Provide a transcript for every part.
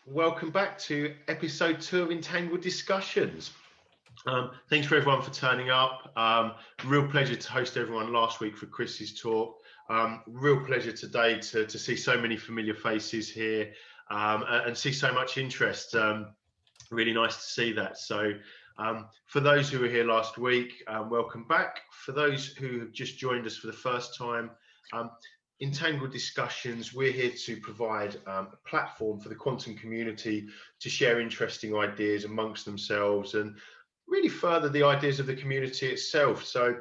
Welcome back to episode 2 of Entangled Discussions. Thanks for everyone for turning up. Real pleasure to host everyone last week for Chris's talk. Real pleasure today to see so many familiar faces here and see so much interest. Really nice to see that. So for those who were here last week, welcome back. For those who have just joined us for the first time, Entangled Discussions, we're here to provide a platform for the quantum community to share interesting ideas amongst themselves and really further the ideas of the community itself. So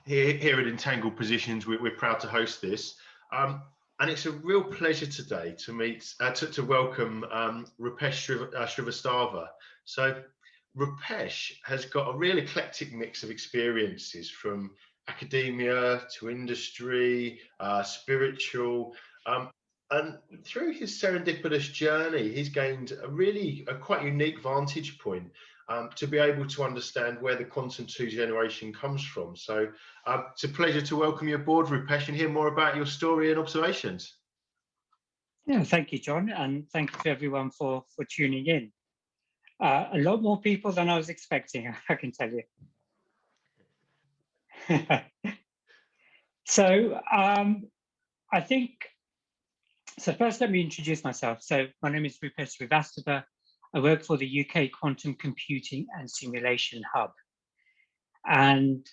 here at Entangled Positions, we're proud to host this. And it's a real pleasure today to welcome Rupesh Srivastava. So Rupesh has got a real eclectic mix of experiences from academia to industry, spiritual, and through his serendipitous journey, he's gained a quite unique vantage point to be able to understand where the quantum 2 generation comes from. So it's a pleasure to welcome you aboard, Rupesh, and hear more about your story and observations. Yeah, thank you, John, and thank you to everyone for tuning in. A lot more people than I was expecting, I can tell you. So first let me introduce myself. So my name is Rupesh Srivastava. I work for the UK Quantum Computing and Simulation Hub. And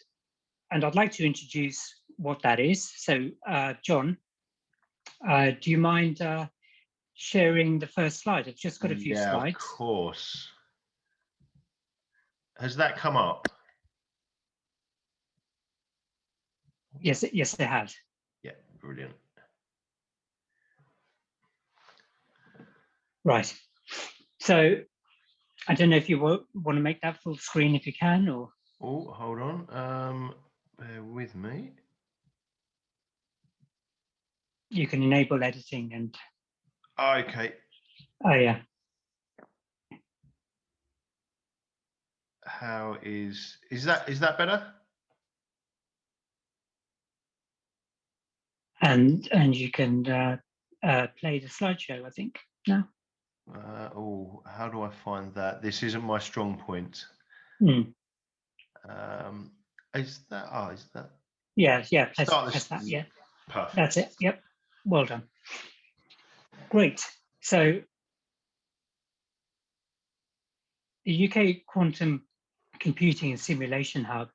I'd like to introduce what that is. So John, do you mind sharing the first slide? I've just got a few slides. Of course. Has that come up? Yes, it has. Yeah, brilliant. Right. So I don't know if you want to make that full screen if you can, or. Oh, hold on. Bear with me. You can enable editing and. Oh, okay. Oh yeah. How is that better? And you can play the slideshow, I think, now. How do I find that? This isn't my strong point. Is that? Yeah, press that, yeah. Perfect. That's it, yep, well done. Great, so the UK Quantum Computing and Simulation Hub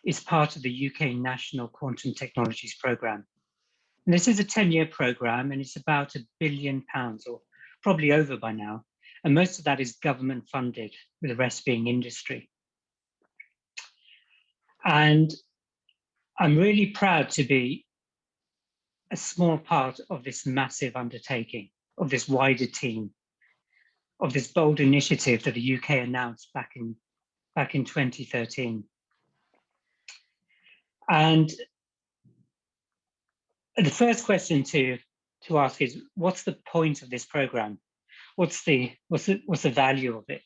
is part of the UK National Quantum Technologies Programme. And this is a 10-year programme, and it's about £1 billion, or probably over by now. And most of that is government funded, with the rest being industry. And I'm really proud to be a small part of this massive undertaking, of this wider team, of this bold initiative that the UK announced back in 2013. And the first question to ask is, what's the point of this program? What's the value of it?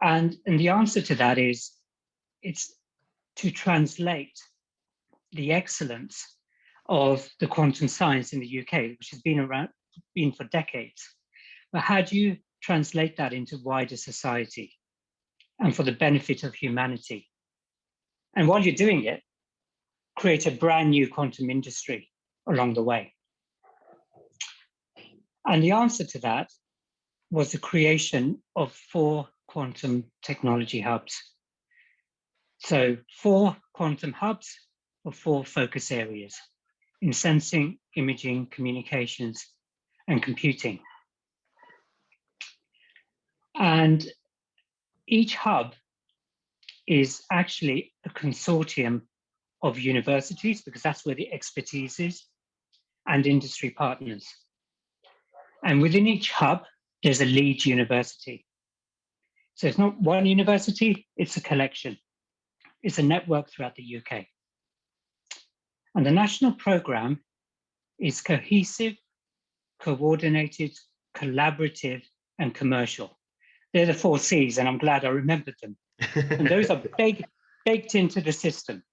And the answer to that is, it's to translate the excellence of the quantum science in the UK, which has been for decades. But how do you translate that into wider society and for the benefit of humanity? And while you're doing it, create a brand new quantum industry along the way. And the answer to that was the creation of 4 quantum technology hubs. So 4 quantum hubs of 4 focus areas in sensing, imaging, communications, and computing. And each hub is actually a consortium of universities, because that's where the expertise is, and industry partners. And within each hub, there's a lead university. So it's not one university, it's a collection. It's a network throughout the UK. And the national programme is cohesive, coordinated, collaborative, and commercial. They're the 4 C's, and I'm glad I remembered them. And those are baked into the system.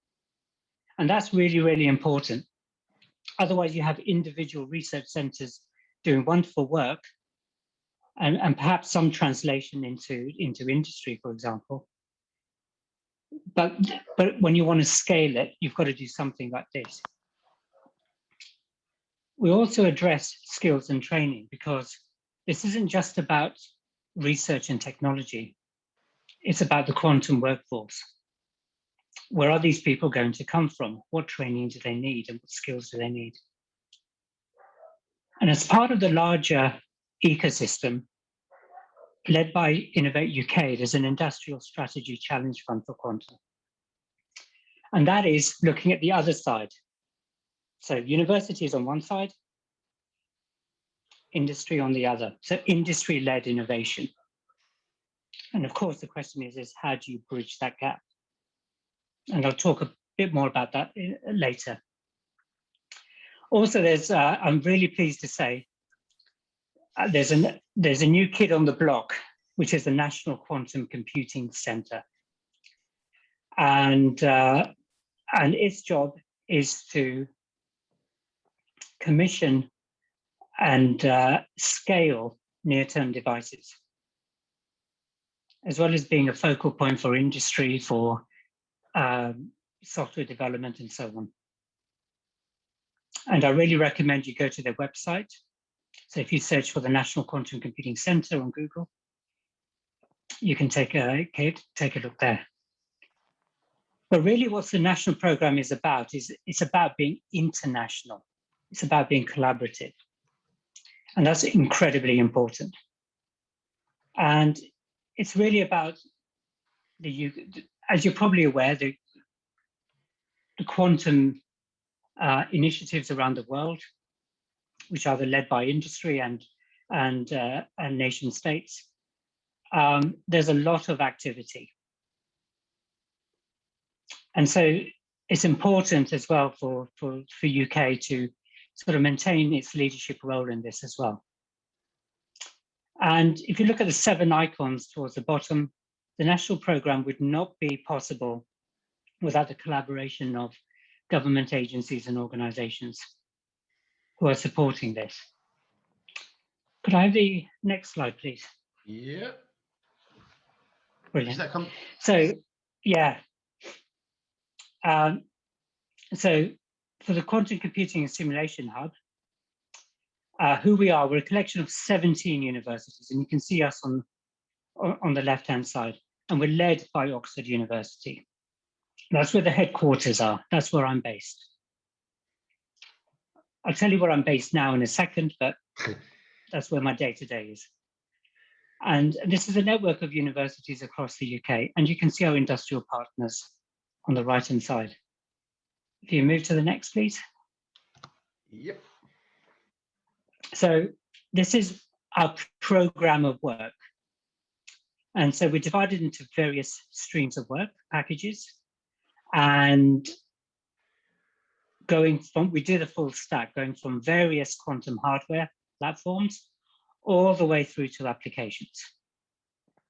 And that's really, really important. Otherwise, you have individual research centres doing wonderful work, and perhaps some translation into industry, for example. But when you want to scale it, you've got to do something like this. We also address skills and training, because this isn't just about research and technology. It's about the quantum workforce. Where are these people going to come from? What training do they need, and what skills do they need? And as part of the larger ecosystem, led by Innovate UK, there's an industrial strategy challenge fund for quantum. And that is looking at the other side. So universities on one side, industry on the other. So industry-led innovation. And of course, the question is how do you bridge that gap? And I'll talk a bit more about that later. Also, I'm really pleased to say, there's a new kid on the block, which is the National Quantum Computing Centre. And its job is to commission and scale near-term devices, as well as being a focal point for industry, for software development, and so on. And I really recommend you go to their website. So if you search for the National Quantum Computing Centre on Google, you can take a look there. But really what the national program is about is it's about being international. It's about being collaborative. And that's incredibly important. And it's really about as you're probably aware, the quantum initiatives around the world, which are led by industry and nation states. There's a lot of activity. And so it's important as well for UK to sort of maintain its leadership role in this as well. And if you look at the 7 icons towards the bottom, the national program would not be possible without the collaboration of government agencies and organizations who are supporting this. Could I have the next slide, please? Yeah. Brilliant. So, yeah. So for the Quantum Computing and Simulation Hub, who we are, we're a collection of 17 universities, and you can see us on the left-hand side, and we're led by Oxford University. That's where the headquarters are. That's where I'm based. I'll tell you where I'm based now in a second, but that's where my day-to-day is. And this is a network of universities across the UK, and you can see our industrial partners on the right-hand side. If you move to the next, please. Yep. So this is our program of work. And so we're divided into various streams of work, packages, and we do the full stack, going from various quantum hardware platforms all the way through to applications.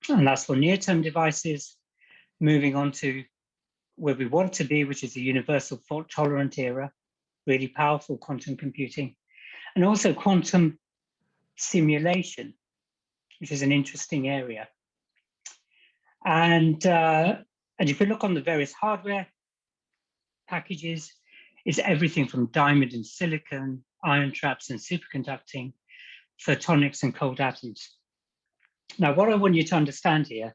And that's for near-term devices, moving on to where we want to be, which is the universal fault-tolerant era, really powerful quantum computing, and also quantum simulation, which is an interesting area. And if you look on the various hardware packages, it's everything from diamond and silicon, ion traps and superconducting, photonics and cold atoms. Now, what I want you to understand here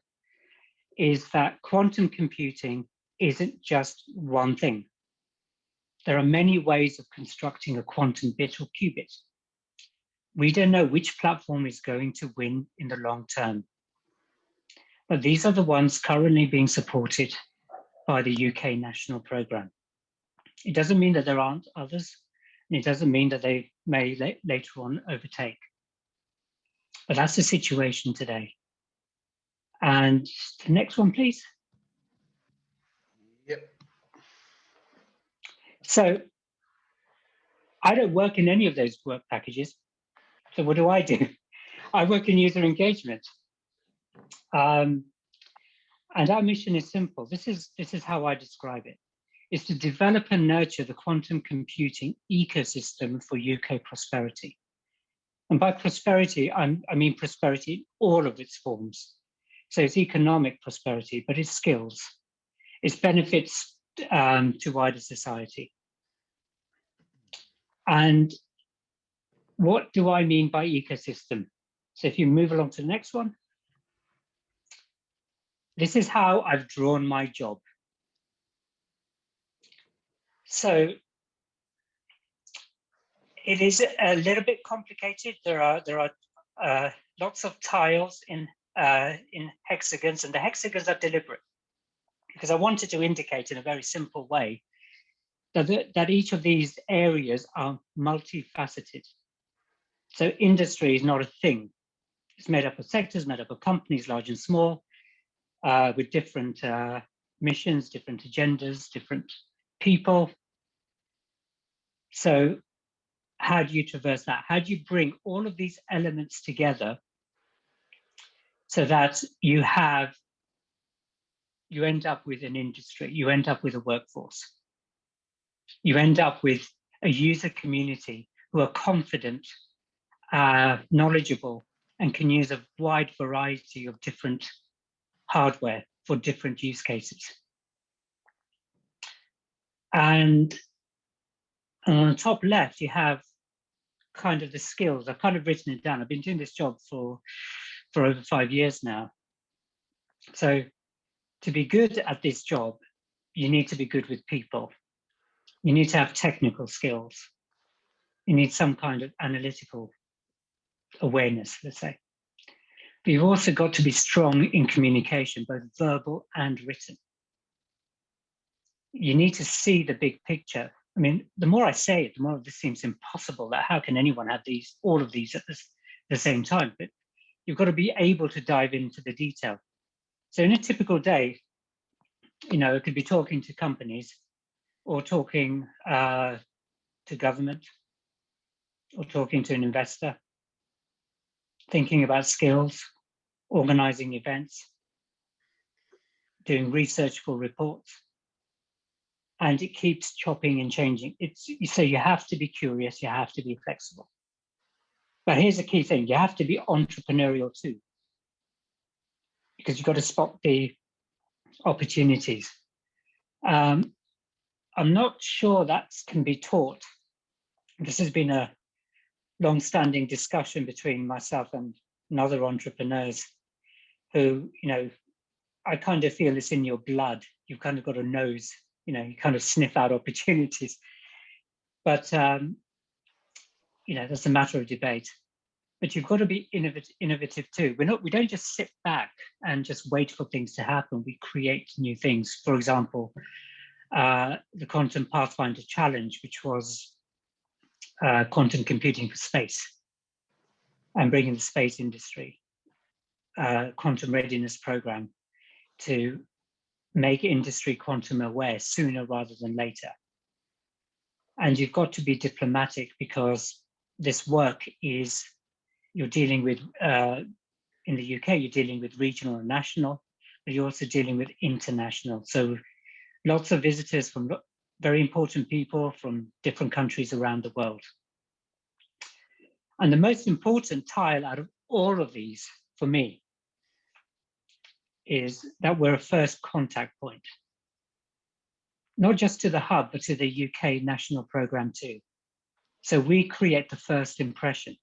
is that quantum computing isn't just one thing. There are many ways of constructing a quantum bit or qubit. We don't know which platform is going to win in the long term, but these are the ones currently being supported by the UK national program. It doesn't mean that there aren't others, and it doesn't mean that they may later on overtake. But that's the situation today. And the next one, please. Yep. So I don't work in any of those work packages. So what do? I work in user engagement. And our mission is simple. This is how I describe it. It's to develop and nurture the quantum computing ecosystem for UK prosperity. And by prosperity, I mean prosperity in all of its forms. So it's economic prosperity, but it's skills, it's benefits to wider society. And what do I mean by ecosystem? So if you move along to the next one, this is how I've drawn my job. So it is a little bit complicated. There are lots of tiles in hexagons, and the hexagons are deliberate because I wanted to indicate in a very simple way that each of these areas are multifaceted. So industry is not a thing. It's made up of sectors, made up of companies, large and small, with different missions, different agendas, different people. So how do you traverse that? How do you bring all of these elements together so that you end up with an industry, you end up with a workforce, you end up with a user community who are confident, knowledgeable, and can use a wide variety of different hardware for different use cases. And on the top left, you have kind of the skills. I've kind of written it down. I've been doing this job for over 5 years now. So to be good at this job, you need to be good with people. You need to have technical skills. You need some kind of analytical awareness, let's say. But you've also got to be strong in communication, both verbal and written. You need to see the big picture. I mean, the more I say it, the more this seems impossible. That how can anyone have all of these at the same time? But you've got to be able to dive into the detail. So in a typical day, it could be talking to companies or talking to government or talking to an investor, thinking about skills, organizing events, doing research for reports. And it keeps chopping and changing. So you have to be curious, you have to be flexible. But here's the key thing, you have to be entrepreneurial too, because you've got to spot the opportunities. I'm not sure that can be taught. This has been a long-standing discussion between myself and other entrepreneurs who, I kind of feel it's in your blood. You've kind of got a nose, you kind of sniff out opportunities. But, that's a matter of debate. But you've got to be innovative too. We don't just sit back and just wait for things to happen. We create new things. For example, the Quantum Pathfinder Challenge, which was quantum computing for space and bringing the space industry, quantum readiness program to make industry quantum aware sooner rather than later. And you've got to be diplomatic because this work is, you're dealing with, in the UK, you're dealing with regional and national, but you're also dealing with international. So lots of visitors from very important people from different countries around the world. And the most important tile out of all of these for me is that we're a first contact point, not just to the hub, but to the UK national program too. So we create the first impression.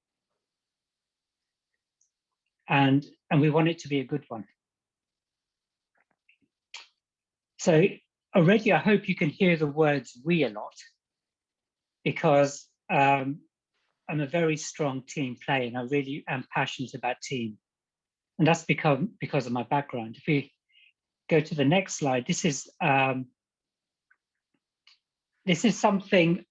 And we want it to be a good one. So already I hope you can hear the words we a lot, because I'm a very strong team player and I really am passionate about team. And that's because of my background. If we go to the next slide, this is something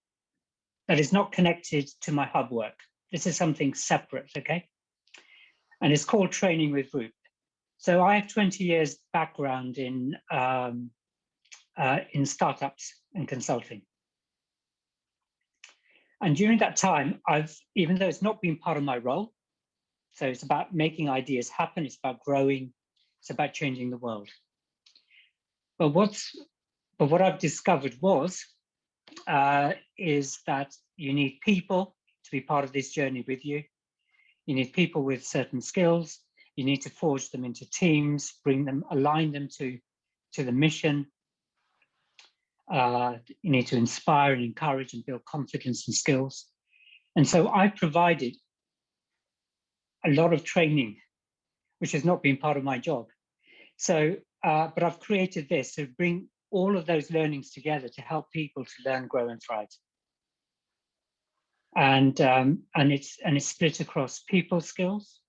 that is not connected to my hub work. This is something separate, okay? And it's called Training with Roop. So I have 20 years background in startups and consulting. And during that time, even though it's not been part of my role, so it's about making ideas happen, it's about growing, it's about changing the world. But what I've discovered is that you need people to be part of this journey with you. You need people with certain skills. You need to forge them into teams, align them to the mission. You need to inspire and encourage and build confidence and skills. And so I provided a lot of training, which has not been part of my job. So, but I've created this to bring all of those learnings together to help people to learn, grow, and thrive. And it's split across people skills,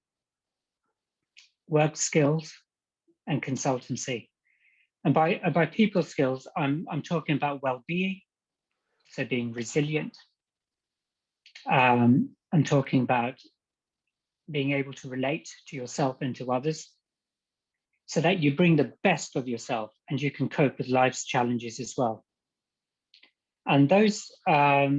work skills, and consultancy. And by people skills, I'm talking about well-being, so being resilient. I'm talking about being able to relate to yourself and to others, so that you bring the best of yourself and you can cope with life's challenges as well. And those are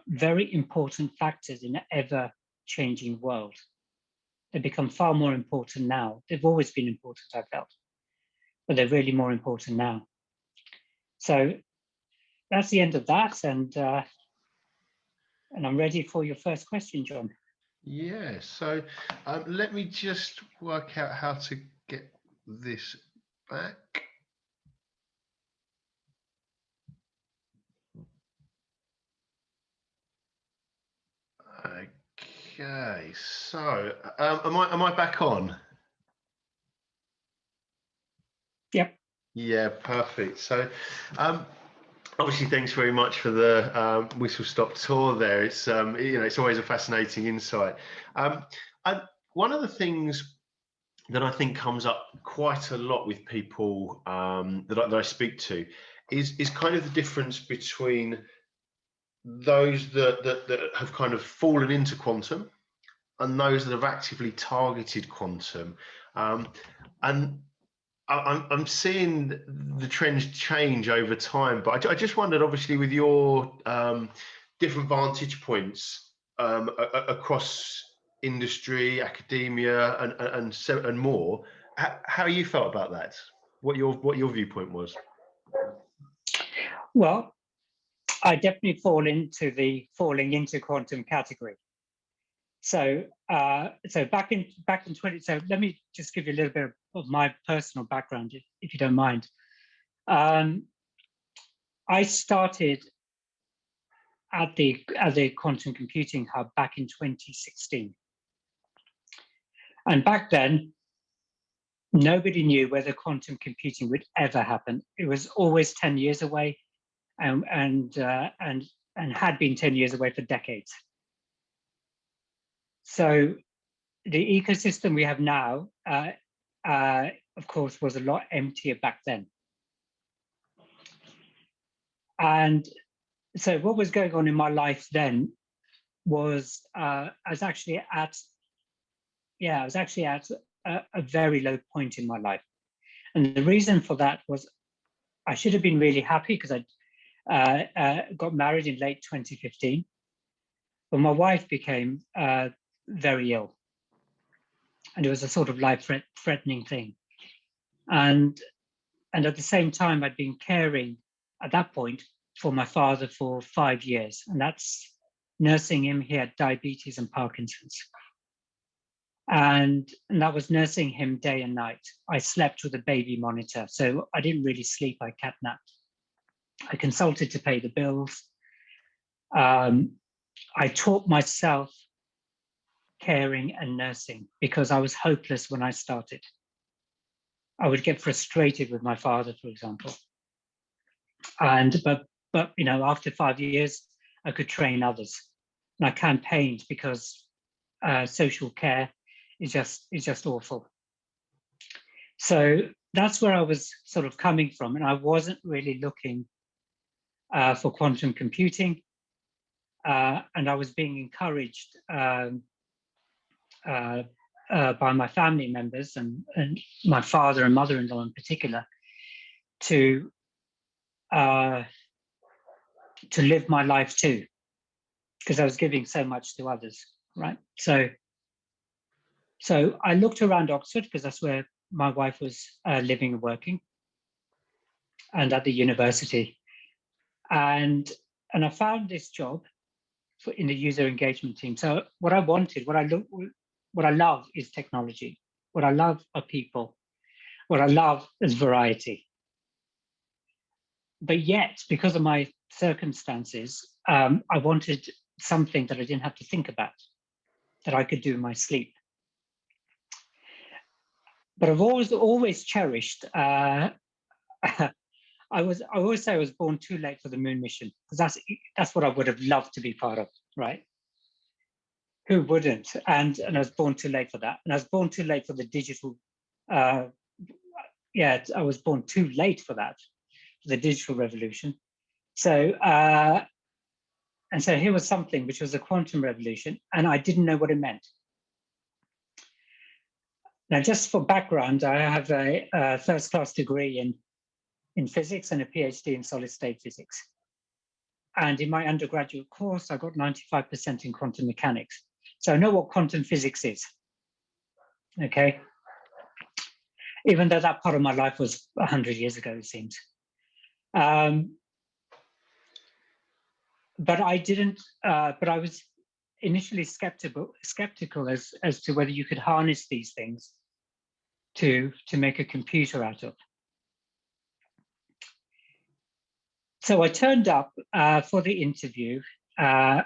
very important factors in an ever-changing world. They become far more important now. They've always been important, I felt, but they're really more important now. So that's the end of that, and I'm ready for your first question, John. Yeah, so let me just work out how to get this back. Okay, so am I back on? Yep. Yeah, perfect. So obviously, thanks very much for the whistle stop tour there. It's it's always a fascinating insight. And one of the things that I think comes up quite a lot with people that I speak to is kind of the difference between those that have kind of fallen into quantum and those that have actively targeted quantum. And I'm seeing the trends change over time, but I just wondered, obviously, with your different vantage points across industry, academia, and more, how you felt about that? What your viewpoint was? Well, I definitely fall into the falling into quantum category. So back in 20. So let me just give you a little bit of my personal background, if you don't mind. I started at the quantum computing hub back in 2016, and back then nobody knew whether quantum computing would ever happen. It was always 10 years away, and had been 10 years away for decades. So the ecosystem we have now, of course, was a lot emptier back then. And so what was going on in my life then was I was actually at a very low point in my life. And the reason for that was I should have been really happy because I got married in late 2015, but my wife became very ill. And it was a sort of life-threatening thing. And at the same time, I'd been caring at that point for my father for 5 years, and that's nursing him. He had diabetes and Parkinson's. And that was nursing him day and night. I slept with a baby monitor, so I didn't really sleep. I catnapped. I consulted to pay the bills. I taught myself caring and nursing because I was hopeless when I started. I would get frustrated with my father, for example. But after 5 years, I could train others. And I campaigned because social care is just awful. So that's where I was sort of coming from, and I wasn't really looking for quantum computing, and I was being encouraged by my family members and my father and mother-in-law in particular to live my life too, because I was giving so much to others, right? So I looked around Oxford because that's where my wife was living and working, and at the university, and I found this job in the user engagement team. So what I wanted, what I love is technology. What I love are people. What I love is variety. But yet, because of my circumstances, I wanted something that I didn't have to think about, that I could do in my sleep. But I've always cherished. I always say I was born too late for the moon mission, because that's what I would have loved to be part of, right? Who wouldn't? And I was born too late for that. And I was born too late for the digital. I was born too late for that, for the digital revolution. So and so here was something which was a quantum revolution, and I didn't know what it meant. Now, just for background, I have a first-class degree in physics and a PhD in solid-state physics. And in my undergraduate course, I got 95% in quantum mechanics. So I know what quantum physics is, okay? Even though that part of my life was 100 years ago, it seems. But I didn't, but I was initially skeptical as to whether you could harness these things to make a computer out of. So I turned up for the interview, and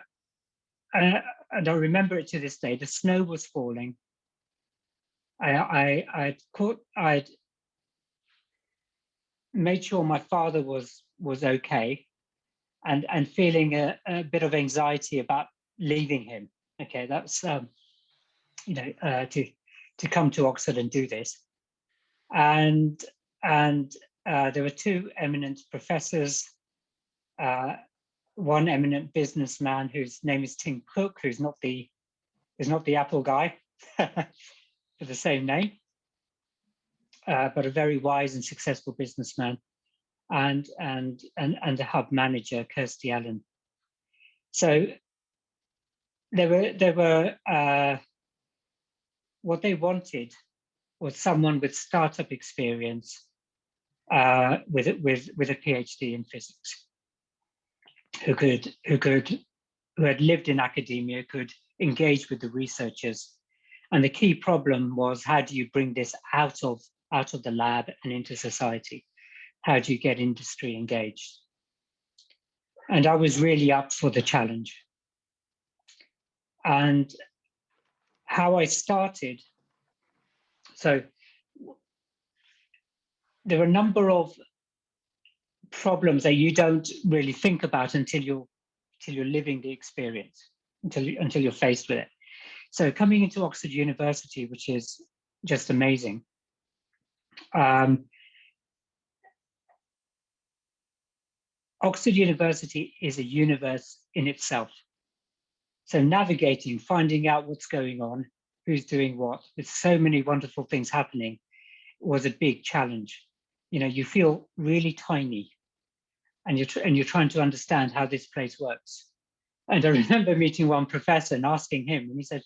I remember it to this day. The snow was falling. I'd made sure my father was okay, and feeling a bit of anxiety about leaving him. Okay, that's to come to Oxford and do this, and there were two eminent professors, one eminent businessman whose name is Tim Cook, who's not the Apple guy, for the same name, but a very wise and successful businessman, and the hub manager, Kirsty Allen. So there were what they wanted was someone with startup experience, with a PhD in physics, who had lived in academia, could engage with the researchers. And the key problem was, how do you bring this out of the lab and into society? How do you get industry engaged? And I was really up for the challenge. And how I started, so there are a number of problems that you don't really think about until you're living the experience, until you're faced with it. So coming into Oxford University, which is just amazing, Oxford University is a universe in itself. So navigating, finding out what's going on, who's doing what, with so many wonderful things happening, was a big challenge. You feel really tiny, and you're trying to understand how this place works. And I remember meeting one professor and asking him, and he said,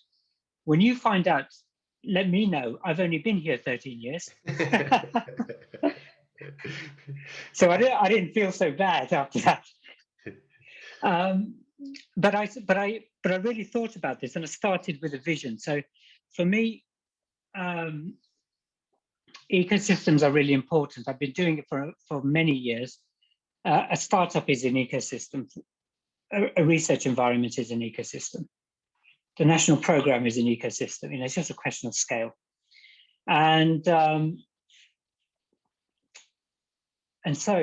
"When you find out, let me know. I've only been here 13 years." So I didn't feel so bad after that. But I really thought about this, and I started with a vision. So for me, ecosystems are really important. I've been doing it for many years. A startup is an ecosystem. A research environment is an ecosystem. The national program is an ecosystem. It's just a question of scale. And so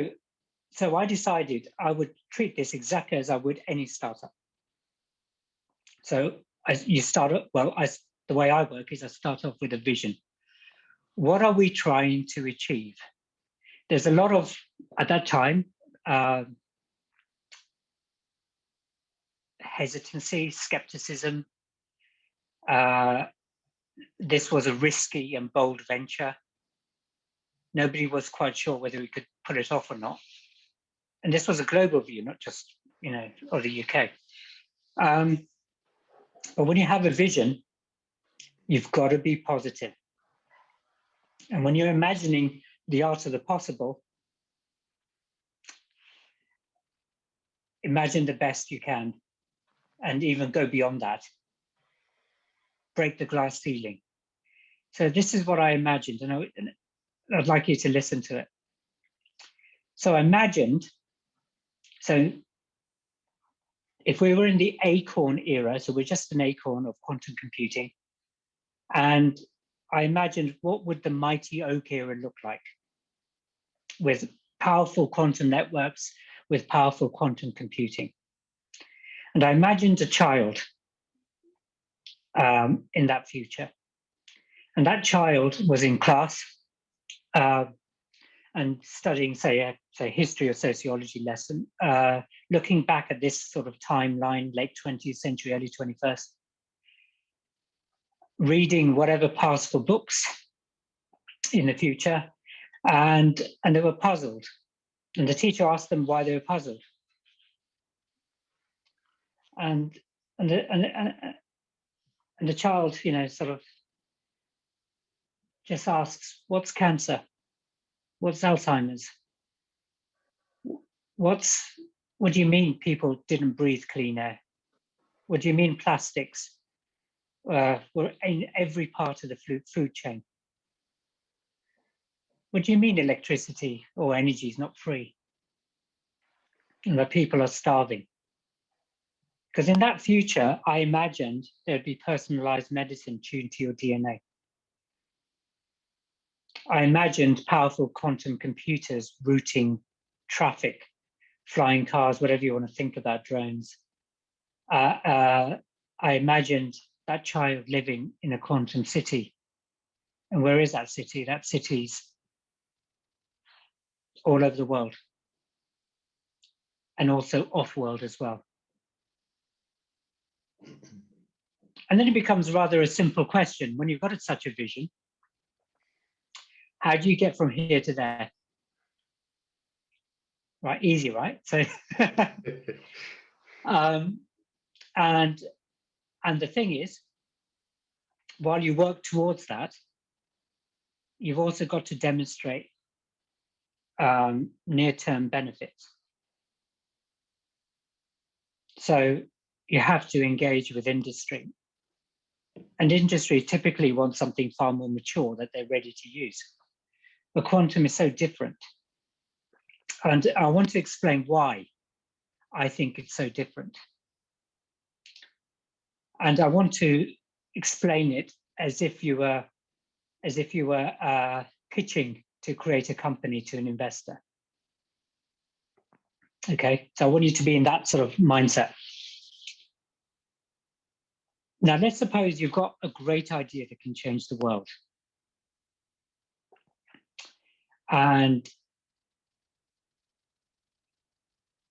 I decided I would treat this exactly as I would any startup. So the way I work is I start off with a vision. What are we trying to achieve? There's a lot of, at that time, hesitancy, skepticism. This was a risky and bold venture. Nobody was quite sure whether we could pull it off or not. And this was a global view, not just, of the UK. But when you have a vision, you've got to be positive. And when you're imagining the art of the possible, imagine the best you can. and even go beyond that, break the glass ceiling. So this is what I imagined, and I'd like you to listen to it. So I imagined, so if we were in the acorn era, so we're just an acorn of quantum computing, and I imagined what would the mighty oak era look like with powerful quantum networks, with powerful quantum computing. And I imagined a child in that future. And that child was in class and studying, say, a history or sociology lesson, looking back at this sort of timeline, late 20th century, early 21st, reading whatever passed for books in the future, and they were puzzled. And the teacher asked them why they were puzzled. And the child, sort of just asks, what's cancer? What's Alzheimer's? What do you mean people didn't breathe clean air? What do you mean plastics were in every part of the food chain? What do you mean electricity or energy is not free? And that people are starving? Because in that future, I imagined there'd be personalized medicine tuned to your DNA. I imagined powerful quantum computers routing traffic, flying cars, whatever you want to think about drones. I imagined that child living in a quantum city. And where is that city? That city's all over the world, and also off-world as well. And then it becomes rather a simple question. When you've got such a vision, how do you get from here to there? Right, easy, right? So, and the thing is, while you work towards that, you've also got to demonstrate near-term benefits. So you have to engage with industry. And industry typically wants something far more mature that they're ready to use. But quantum is so different. And I want to explain why I think it's so different. And I want to explain it as if you were pitching to create a company to an investor. Okay, so I want you to be in that sort of mindset. Now, let's suppose you've got a great idea that can change the world. And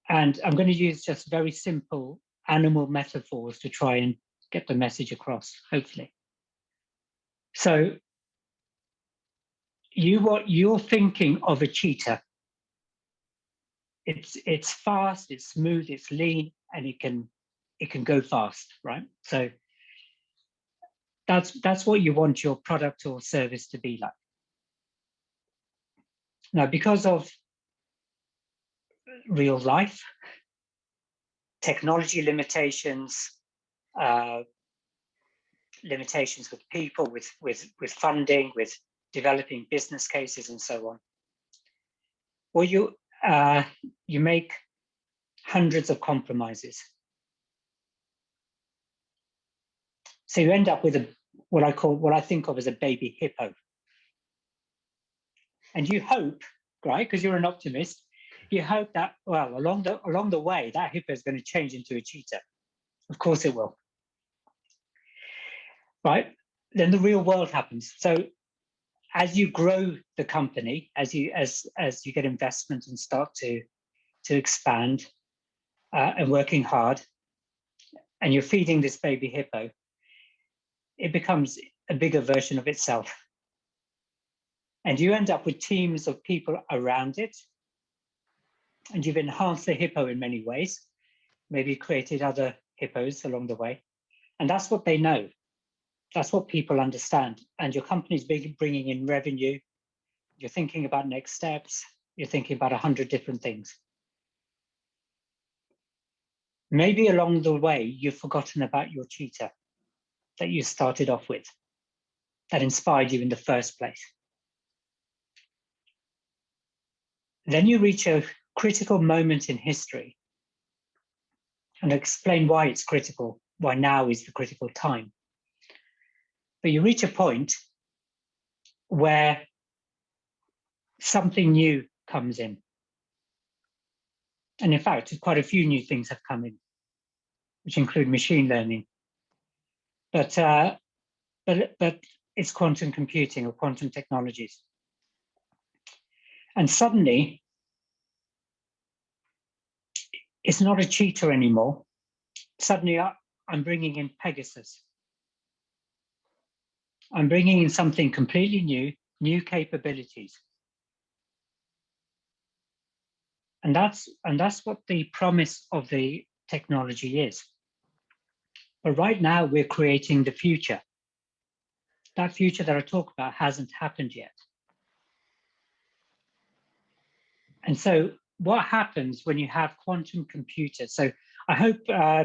I'm going to use just very simple animal metaphors to try and get the message across, hopefully. So you're thinking of a cheetah. It's fast, it's smooth, it's lean, and it can go fast, right? So that's what you want your product or service to be like. Now, because of real life, technology limitations, limitations with people, with funding, with developing business cases, and so on. Well, you make hundreds of compromises. So you end up with what I think of as a baby hippo. And you hope, right, because you're an optimist, you hope that, well, along the way, that hippo is going to change into a cheetah. Of course it will. Right? Then the real world happens. So as you grow the company, as you get investment and start to expand and working hard, and you're feeding this baby hippo, it becomes a bigger version of itself. And you end up with teams of people around it. And you've enhanced the hippo in many ways, maybe created other hippos along the way. And that's what they know. That's what people understand. And your company's bringing in revenue. You're thinking about next steps. You're thinking about 100 different things. maybe along the way, you've forgotten about your cheetah that you started off with, that inspired you in the first place. Then you reach a critical moment in history, and I'll explain why it's critical, why now is the critical time. But you reach a point where something new comes in. And in fact, quite a few new things have come in, which include machine learning. But it's quantum computing or quantum technologies. And suddenly, it's not a cheetah anymore. Suddenly, I'm bringing in Pegasus. I'm bringing in something completely new capabilities. And that's what the promise of the technology is. But right now, we're creating the future. That future that I talk about hasn't happened yet. And so what happens when you have quantum computers? So I hope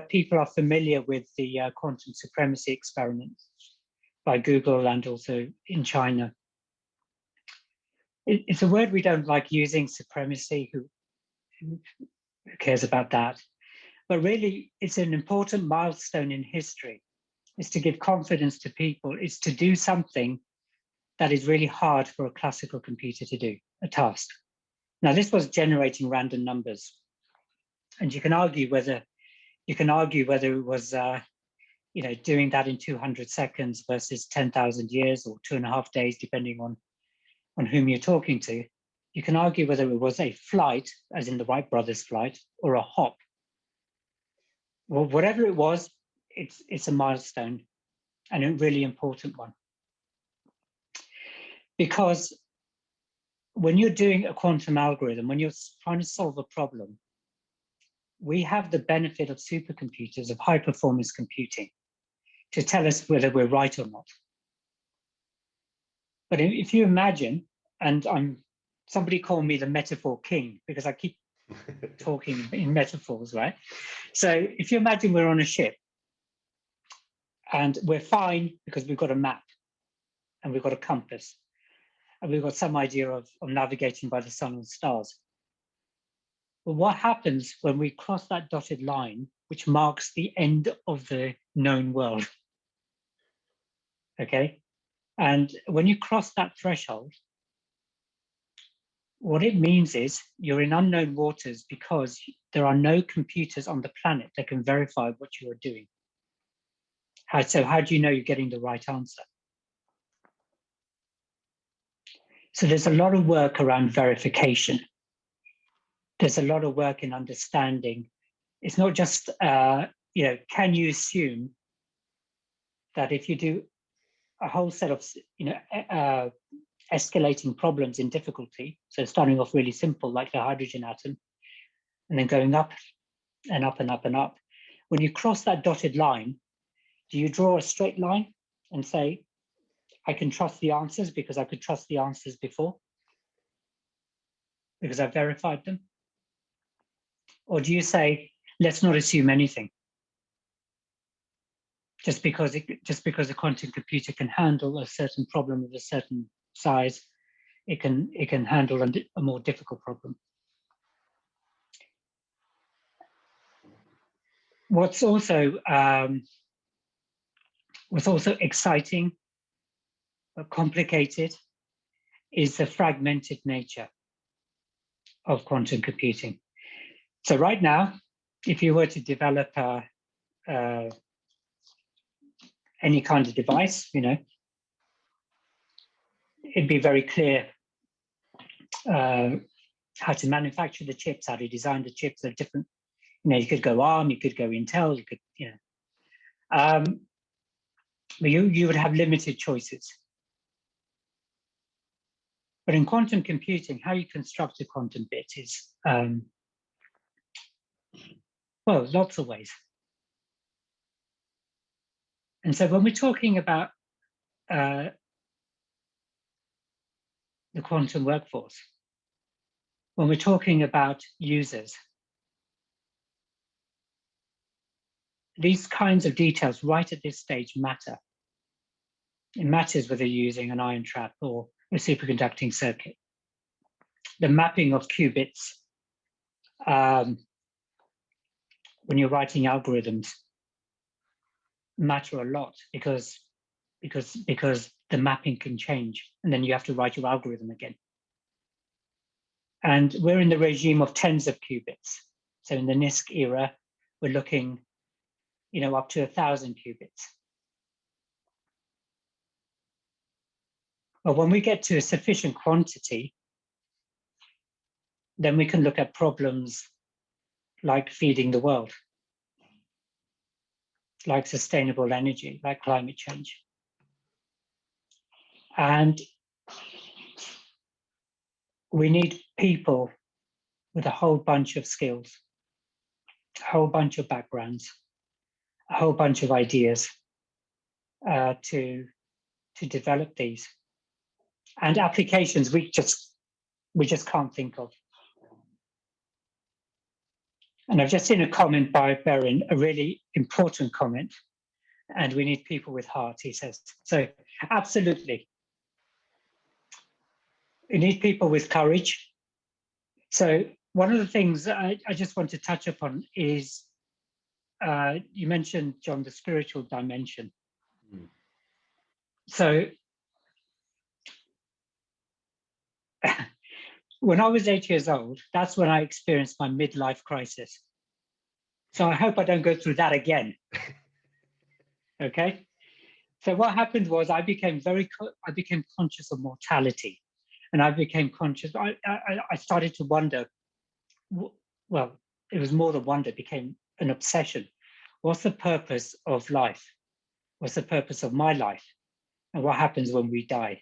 people are familiar with the quantum supremacy experiments by Google and also in China. It's a word we don't like using, supremacy. Who cares about that? But really, it's an important milestone in history. It's to give confidence to people. It's to do something that is really hard for a classical computer to do, a task. Now, this was generating random numbers, and you can argue whether it was doing that in 200 seconds versus 10,000 years or 2.5 days, depending on whom you're talking to. You can argue whether it was a flight, as in the Wright brothers' flight, or a hop. Well, whatever it was, it's a milestone, and a really important one. Because when you're doing a quantum algorithm, when you're trying to solve a problem, we have the benefit of supercomputers, of high performance computing, to tell us whether we're right or not. But if you imagine, and somebody called me the metaphor king because I keep talking in metaphors, right? So if you imagine we're on a ship and we're fine because we've got a map and we've got a compass and we've got some idea of navigating by the sun and stars. But what happens when we cross that dotted line, which marks the end of the known world? Okay. And when you cross that threshold, what it means is you're in unknown waters because there are no computers on the planet that can verify what you are doing. So how do you know you're getting the right answer? So there's a lot of work around verification. There's a lot of work in understanding. It's not just, can you assume that if you do a whole set of, escalating problems in difficulty, so starting off really simple, like the hydrogen atom, and then going up and up and up and up, when you cross that dotted line, do you draw a straight line and say, I can trust the answers because I could trust the answers before, because I verified them? Or do you say, let's not assume anything? Just because a quantum computer can handle a certain problem of a certain size, it can handle a more difficult problem. What's also exciting but complicated is the fragmented nature of quantum computing. So right now, if you were to develop any kind of device, it'd be very clear how to manufacture the chips, how to design the chips. They're different. You could go ARM, you could go Intel, you could, but you would have limited choices. But in quantum computing, how you construct a quantum bit is, lots of ways. And so when we're talking about the quantum workforce, when we're talking about users, these kinds of details right at this stage matter. It matters whether you're using an ion trap or a superconducting circuit. The mapping of qubits when you're writing algorithms matter a lot because the mapping can change, and then you have to write your algorithm again. And we're in the regime of tens of qubits. So in the NISQ era, we're looking, up to 1,000 qubits. But when we get to a sufficient quantity, then we can look at problems like feeding the world, like sustainable energy, like climate change. And we need people with a whole bunch of skills, a whole bunch of backgrounds, a whole bunch of ideas to develop these. And applications we just can't think of. And I've just seen a comment by Berin, a really important comment, and we need people with heart, he says. So absolutely. We need people with courage. So one of the things I just want to touch upon is, you mentioned, John, the spiritual dimension. Mm. So when I was 8 years old, that's when I experienced my midlife crisis. So I hope I don't go through that again. Okay. So what happened was I became conscious of mortality, and I became conscious. I started to wonder. Well, it was more than wonder; it became an obsession. What's the purpose of life? What's the purpose of my life? And what happens when we die?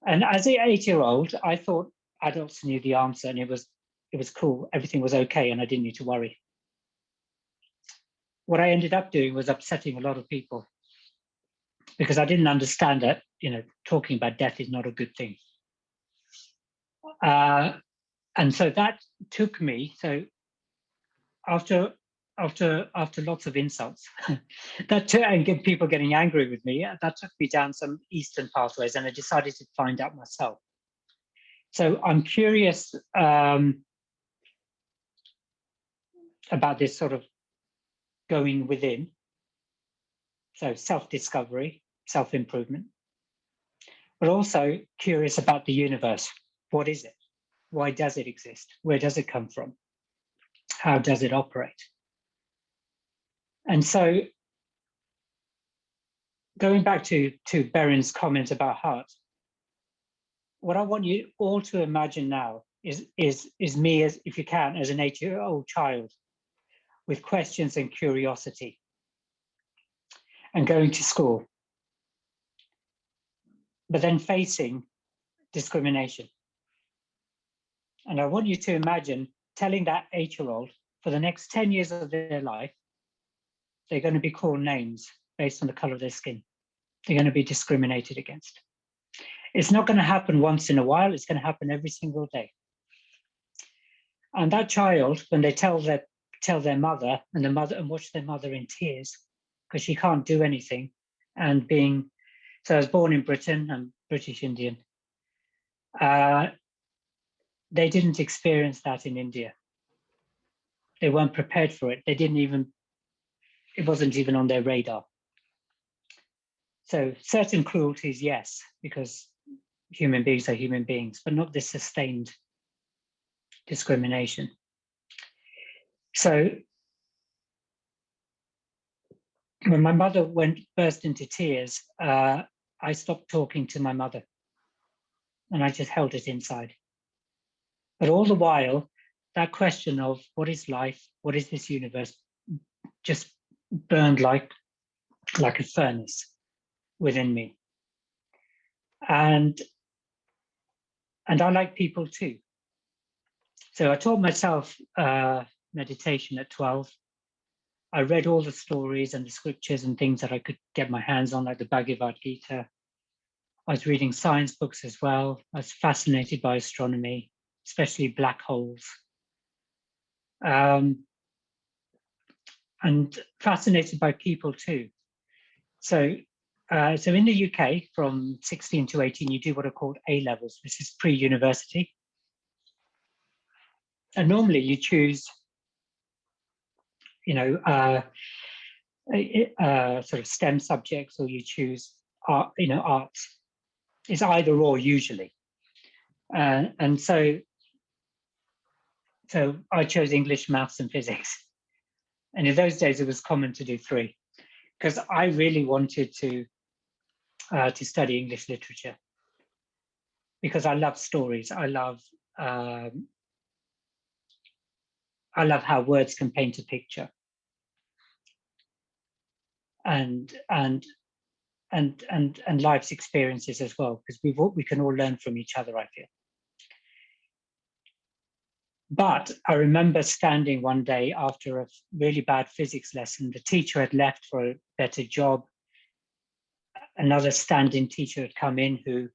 And as an 8-year-old, I thought adults knew the answer, and it was cool. Everything was okay, and I didn't need to worry. What I ended up doing was upsetting a lot of people because I didn't understand that, talking about death is not a good thing. And so that took me, so after lots of insults, and people getting angry with me, that took me down some Eastern pathways, and I decided to find out myself. So I'm curious about this sort of going within. So self-discovery, self-improvement, but also curious about the universe. What is it? Why does it exist? Where does it come from? How does it operate? And so going back to Berin's comment about heart, what I want you all to imagine now is me, as if you can, as an 8-year-old child with questions and curiosity and going to school, but then facing discrimination. And I want you to imagine telling that 8-year-old for the next 10 years of their life, they're going to be called names based on the color of their skin. They're going to be discriminated against. It's not going to happen once in a while. It's going to happen every single day. And that child, when they tell their mother and watch their mother in tears because she can't do anything, and so I was born in Britain, I'm British Indian. They didn't experience that in India. They weren't prepared for it. It wasn't even on their radar. So certain cruelties, yes, because human beings are human beings, but not this sustained discrimination. So when my mother burst into tears, I stopped talking to my mother, and I just held it inside. But all the while, that question of what is life, what is this universe, just burned like a furnace within me. And I like people too. So I taught myself meditation at 12. I read all the stories and the scriptures and things that I could get my hands on, like the Bhagavad Gita. I was reading science books as well. I was fascinated by astronomy, especially black holes. fascinated by people too. So in the UK, from 16 to 18, you do what are called A levels, which is pre-university. And normally you choose, sort of STEM subjects, or you choose art, arts. It's either or usually. And so I chose English, maths, and physics. And in those days, it was common to do 3, because I really wanted to study English literature, because I love stories. I love how words can paint a picture, and life's experiences as well, because we can all learn from each other, I feel. But I remember standing one day after a really bad physics lesson. The teacher had left for a better job. Another stand-in teacher had come in who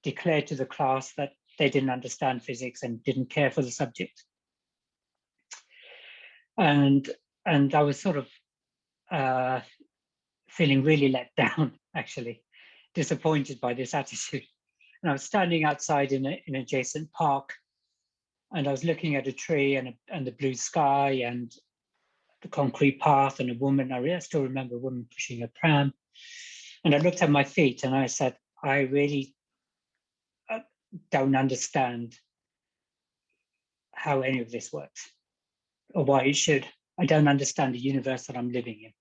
declared to the class that they didn't understand physics and didn't care for the subject. And I was sort of feeling really let down, actually, disappointed by this attitude. And I was standing outside in an adjacent park, and I was looking at a tree and the blue sky and the concrete path and a woman. I still remember a woman pushing a pram. And I looked at my feet and I said, I really don't understand how any of this works or why it should. I don't understand the universe that I'm living in.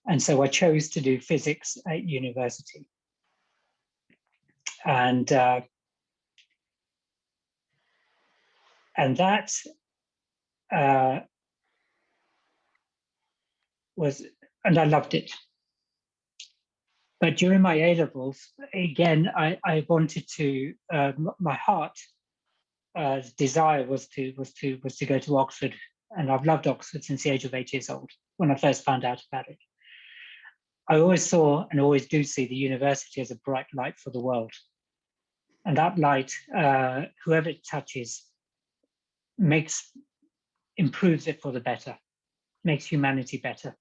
And so I chose to do physics at university. And that and I loved it. But during my A-levels, again, I wanted to, my heart desire was to go to Oxford. And I've loved Oxford since the age of 8 years old, when I first found out about it. I always saw and always do see the university as a bright light for the world. And that light, whoever it touches, improves it for the better, makes humanity better.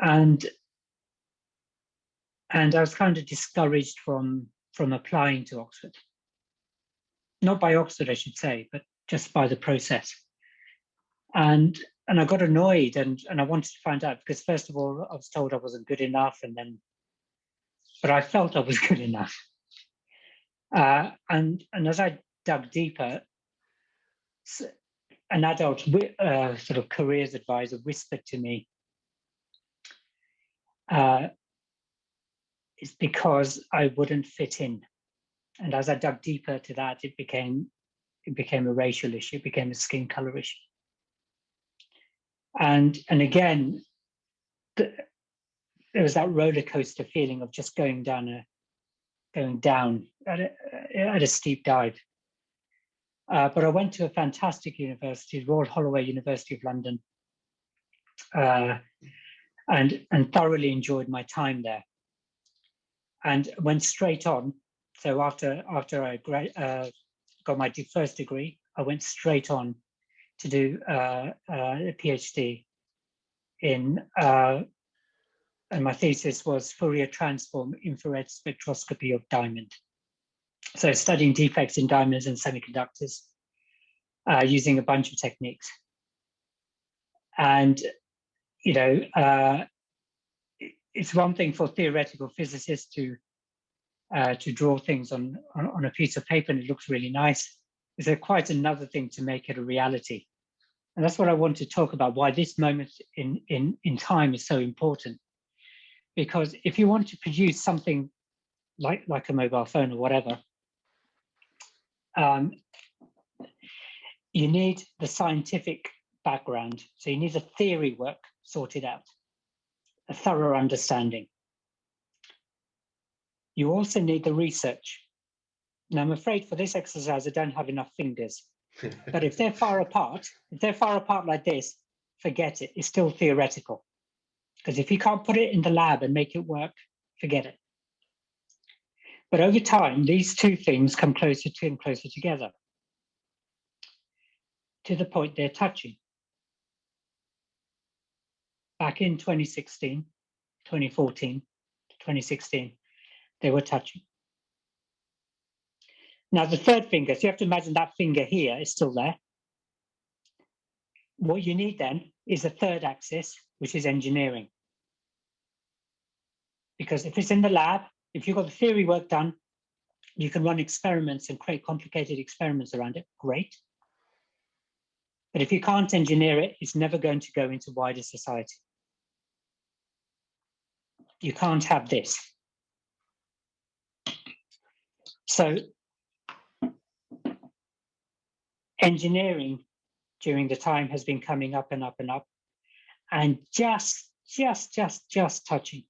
And I was kind of discouraged from applying to Oxford. Not by Oxford, I should say, but just by the process. And I got annoyed, and I wanted to find out, because first of all, I was told I wasn't good enough, but I felt I was good enough. And as I dug deeper, an adult sort of careers advisor whispered to me, it's because I wouldn't fit in. And as I dug deeper to that, it became a racial issue, it became a skin color issue. And again, there was that roller coaster feeling of just going down at a steep dive. But I went to a fantastic university, Royal Holloway University of London, and thoroughly enjoyed my time there. And went straight on. So after I got my first degree, I went straight on to do a PhD in, and my thesis was Fourier transform infrared spectroscopy of diamond. So studying defects in diamonds and semiconductors using a bunch of techniques. And, it's one thing for theoretical physicists to draw things on a piece of paper and it looks really nice. It's quite another thing to make it a reality. And that's what I want to talk about, why this moment in time is so important. Because if you want to produce something like a mobile phone or whatever, you need the scientific background. So you need the theory work sorted out, a thorough understanding. You also need the research. Now, I'm afraid for this exercise, I don't have enough fingers. But if they're far apart like this, forget it. It's still theoretical. Because if you can't put it in the lab and make it work, forget it. But over time, these two things come closer and closer together, to the point they're touching. back in 2016, 2014, 2016, they were touching. Now the third finger, so you have to imagine that finger here is still there. What you need then is a third axis, which is engineering. Because if it's in the lab, if you've got the theory work done, you can run experiments and create complicated experiments around it, great. But if you can't engineer it, it's never going to go into wider society. You can't have this. So engineering during the time has been coming up and up and up, and just touching.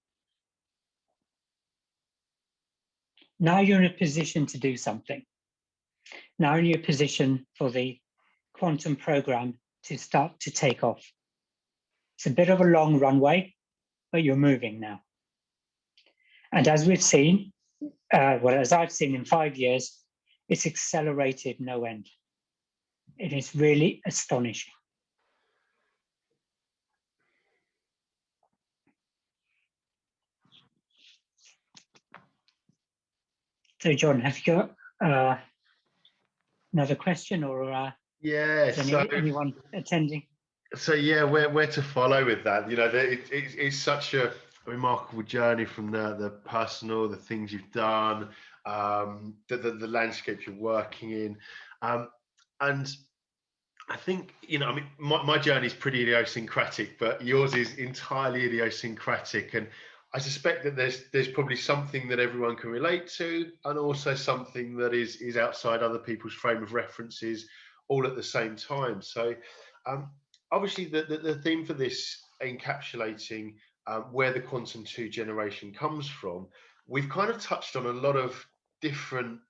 Now you're in a position to do something. Now you're in a position for the quantum program to start to take off. It's a bit of a long runway, but you're moving now. And as we've seen, well, as I've seen in 5 years, it's accelerated no end. It is really astonishing. So, John, have you got another question, or anyone attending? So yeah, where to follow with that? You know, it's such a remarkable journey from the personal, the things you've done, the landscape you're working in, and I think, you know, I mean, my journey is pretty idiosyncratic, but yours is entirely idiosyncratic, and I suspect that there's probably something that everyone can relate to, and also something that is outside other people's frame of references, all at the same time. So, obviously, the theme for this encapsulating where the quantum 2 generation comes from, we've kind of touched on a lot of different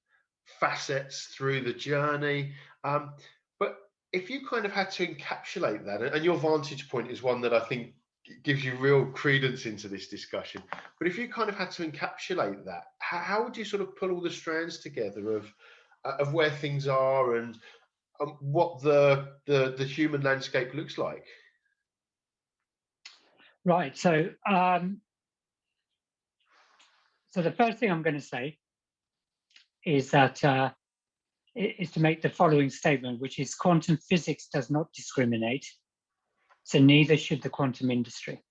facets through the journey, but if you kind of had to encapsulate that, and your vantage point is one that I think gives you real credence into this discussion, but if you kind of had to encapsulate that, how would you sort of pull all the strands together of where things are and what the human landscape looks like? Right. So, so the first thing I'm going to say is that is to make the following statement, which is quantum physics does not discriminate, so neither should the quantum industry.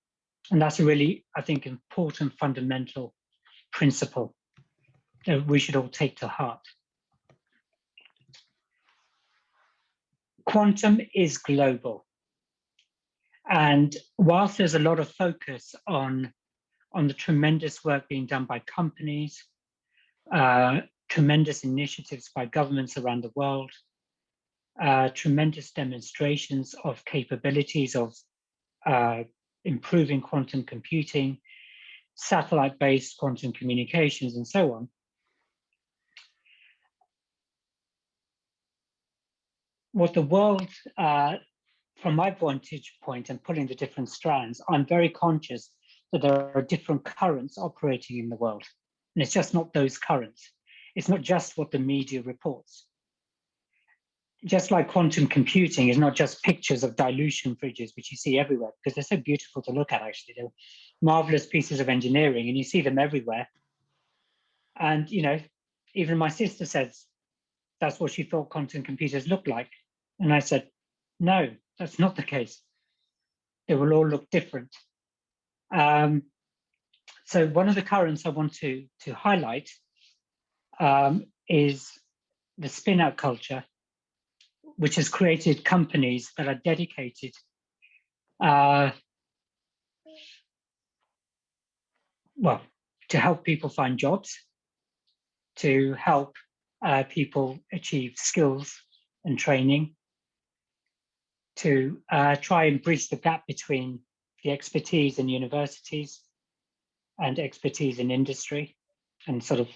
And that's a really, I think, important fundamental principle that we should all take to heart. Quantum is global. And whilst there's a lot of focus on the tremendous work being done by companies, tremendous initiatives by governments around the world, tremendous demonstrations of capabilities of improving quantum computing, satellite-based quantum communications, and so on. What the world, from my vantage point and pulling the different strands, I'm very conscious that there are different currents operating in the world. And it's just not those currents. It's not just what the media reports. Just like quantum computing is not just pictures of dilution fridges, which you see everywhere, because they're so beautiful to look at, actually. They're marvelous pieces of engineering, and you see them everywhere. And, you know, even my sister says that's what she thought quantum computers looked like. And I said, no, that's not the case. They will all look different. So one of the currents I want to highlight is the spin-out culture, which has created companies that are dedicated well, to help people find jobs, to help people achieve skills and training, to try and bridge the gap between the expertise in universities and expertise in industry, and sort of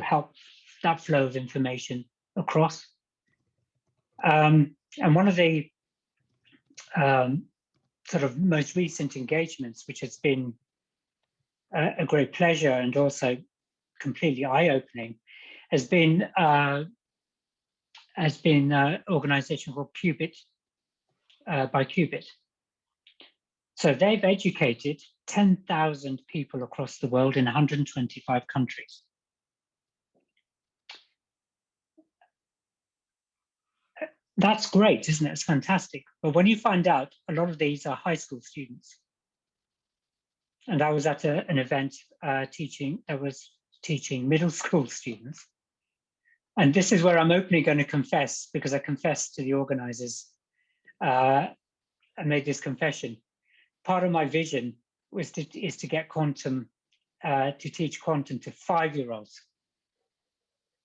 help that flow of information across. And one of the sort of most recent engagements, which has been a great pleasure and also completely eye-opening, has been an organization called Qubit by Qubit. So they've educated 10,000 people across the world in 125 countries. That's great, isn't it? It's fantastic. But when you find out a lot of these are high school students, and I was at an event teaching middle school students. And this is where I'm openly going to confess, because I confessed to the organizers. I made this confession. Part of my vision is to get quantum, to teach quantum to 5-year-olds.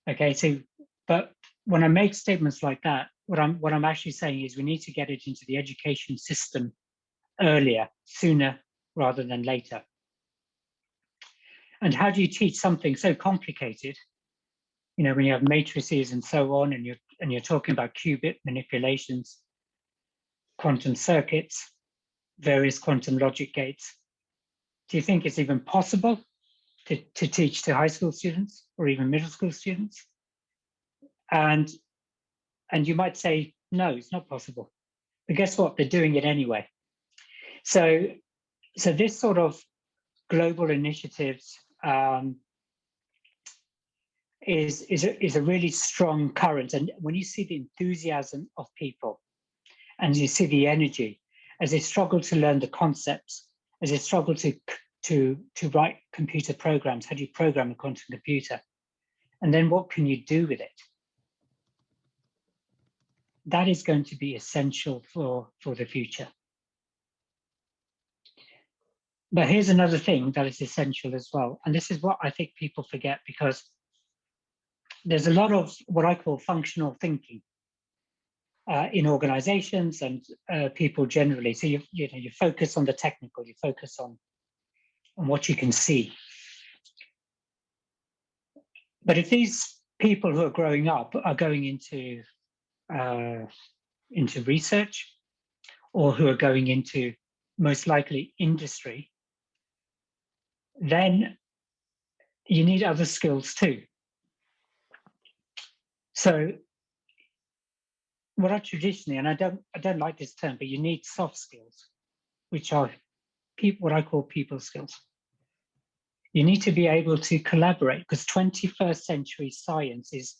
Okay, so, but when I make statements like that, what I'm actually saying is we need to get it into the education system earlier, sooner rather than later. And how do you teach something so complicated? You know, when you have matrices and so on, and you're talking about qubit manipulations, quantum circuits, various quantum logic gates. Do you think it's even possible to teach to high school students or even middle school students? And you might say, no, it's not possible. But guess what? They're doing it anyway. So this sort of global initiatives is a really strong current. And when you see the enthusiasm of people and you see the energy as they struggle to learn the concepts, as they struggle to write computer programs, how do you program a quantum computer? And then what can you do with it? That is going to be essential for the future. But here's another thing that is essential as well. And this is what I think people forget, because there's a lot of what I call functional thinking in organizations and people generally. So you focus on the technical, you focus on what you can see. But if these people who are growing up are going into research, or who are going into most likely industry, then you need other skills too. So what I traditionally, and I don't like this term, but you need soft skills, which are what I call people skills. You need to be able to collaborate, because 21st century science is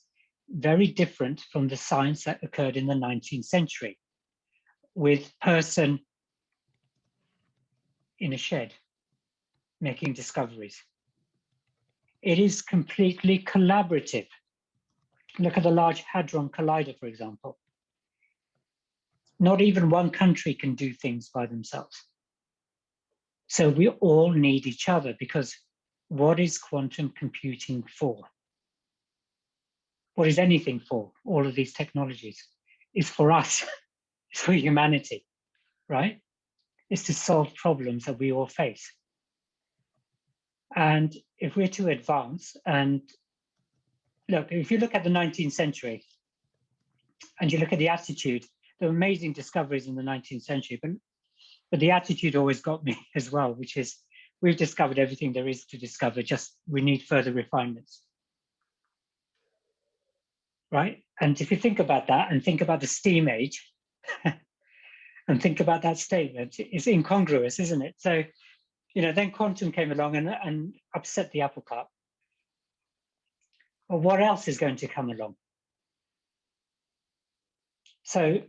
very different from the science that occurred in the 19th century, with person in a shed making discoveries. It is completely collaborative. Look at the Large Hadron Collider, for example. Not even one country can do things by themselves. So we all need each other, because what is quantum computing for? What is anything for? All of these technologies is for us, it's for humanity, right? It's to solve problems that we all face. And if we're to advance, and look, if you look at the 19th century and you look at the attitude, there were amazing discoveries in the 19th century, but the attitude always got me as well, which is we've discovered everything there is to discover, just we need further refinements, right? And if you think about that and think about the steam age and think about that statement, it's incongruous, isn't it? So, then quantum came along and upset the apple cart. Well, what else is going to come along? So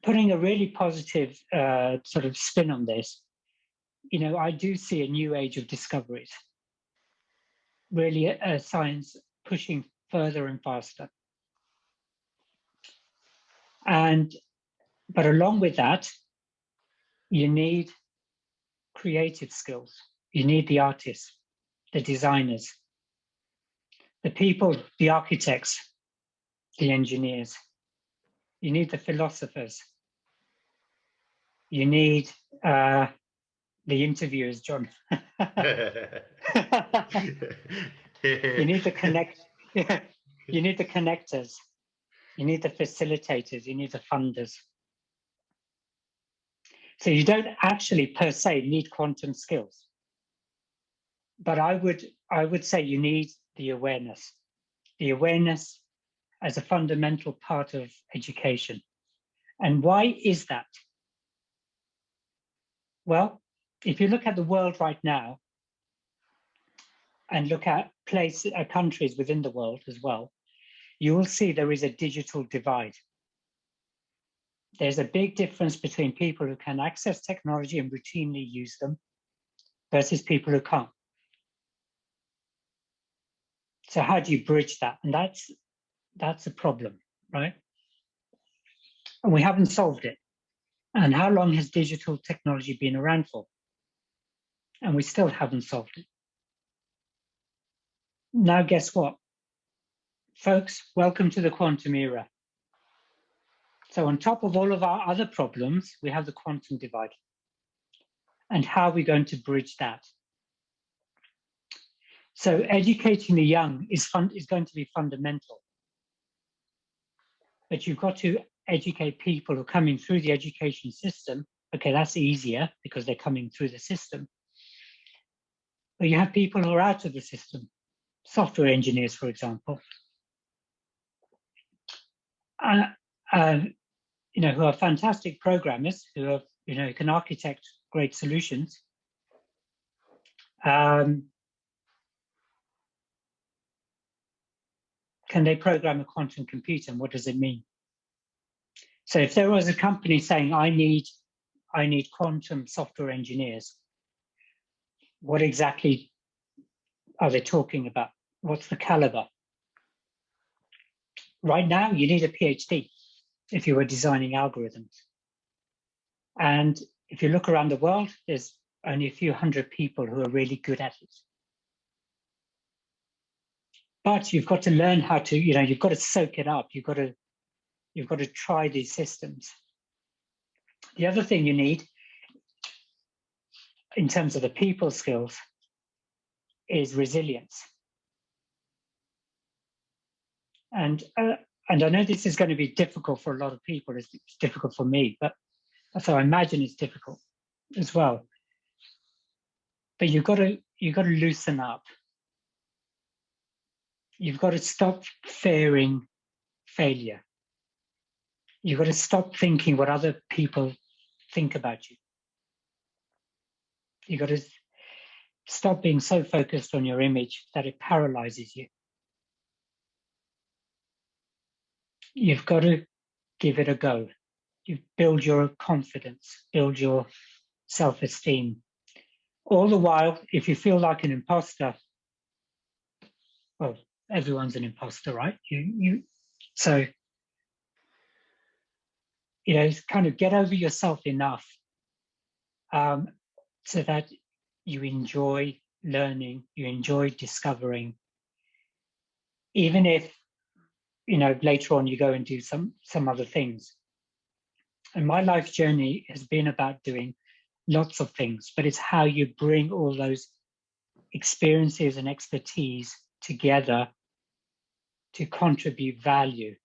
putting a really positive sort of spin on this, I do see a new age of discoveries, really science pushing further and faster. But along with that, you need creative skills. You need the artists, the designers, the people, the architects, the engineers. You need the philosophers. You need the interviewers, John. You need the You need the connectors. You need the facilitators. You need the funders. So you don't actually per se need quantum skills, but I would say you need the awareness as a fundamental part of education. And why is that? Well, if you look at the world right now and look at countries within the world as well, you will see there is a digital divide. There's a big difference between people who can access technology and routinely use them versus people who can't. So how do you bridge that? And that's a problem, right? And we haven't solved it. And how long has digital technology been around for? And we still haven't solved it. Now, guess what? Folks, welcome to the quantum era. So on top of all of our other problems, we have the quantum divide. And how are we going to bridge that? So educating the young is going to be fundamental. But you've got to educate people who are coming through the education system. Okay, that's easier because they're coming through the system. But you have people who are out of the system, software engineers, for example, who are fantastic programmers, who can architect great solutions. Can they program a quantum computer, and what does it mean? So if there was a company saying, I need quantum software engineers, what exactly are they talking about? What's the caliber? Right now, you need a PhD if you were designing algorithms. And if you look around the world, there's only a few hundred people who are really good at it. But you've got to learn how to, you've got to soak it up. You've got to try these systems. The other thing you need in terms of the people skills is resilience. And I know this is going to be difficult for a lot of people. It's difficult for me, but so I imagine it's difficult as well. But you've got to loosen up. You've got to stop fearing failure. You've got to stop thinking what other people think about you. You've got to stop being so focused on your image that it paralyzes you. You've got to give it a go. You build your confidence, build your self-esteem. All the while, if you feel like an imposter, well, everyone's an imposter, right? So kind of get over yourself enough so that you enjoy learning, you enjoy discovering, even if later on you go and do some other things. And my life journey has been about doing lots of things, but it's how you bring all those experiences and expertise together to contribute value.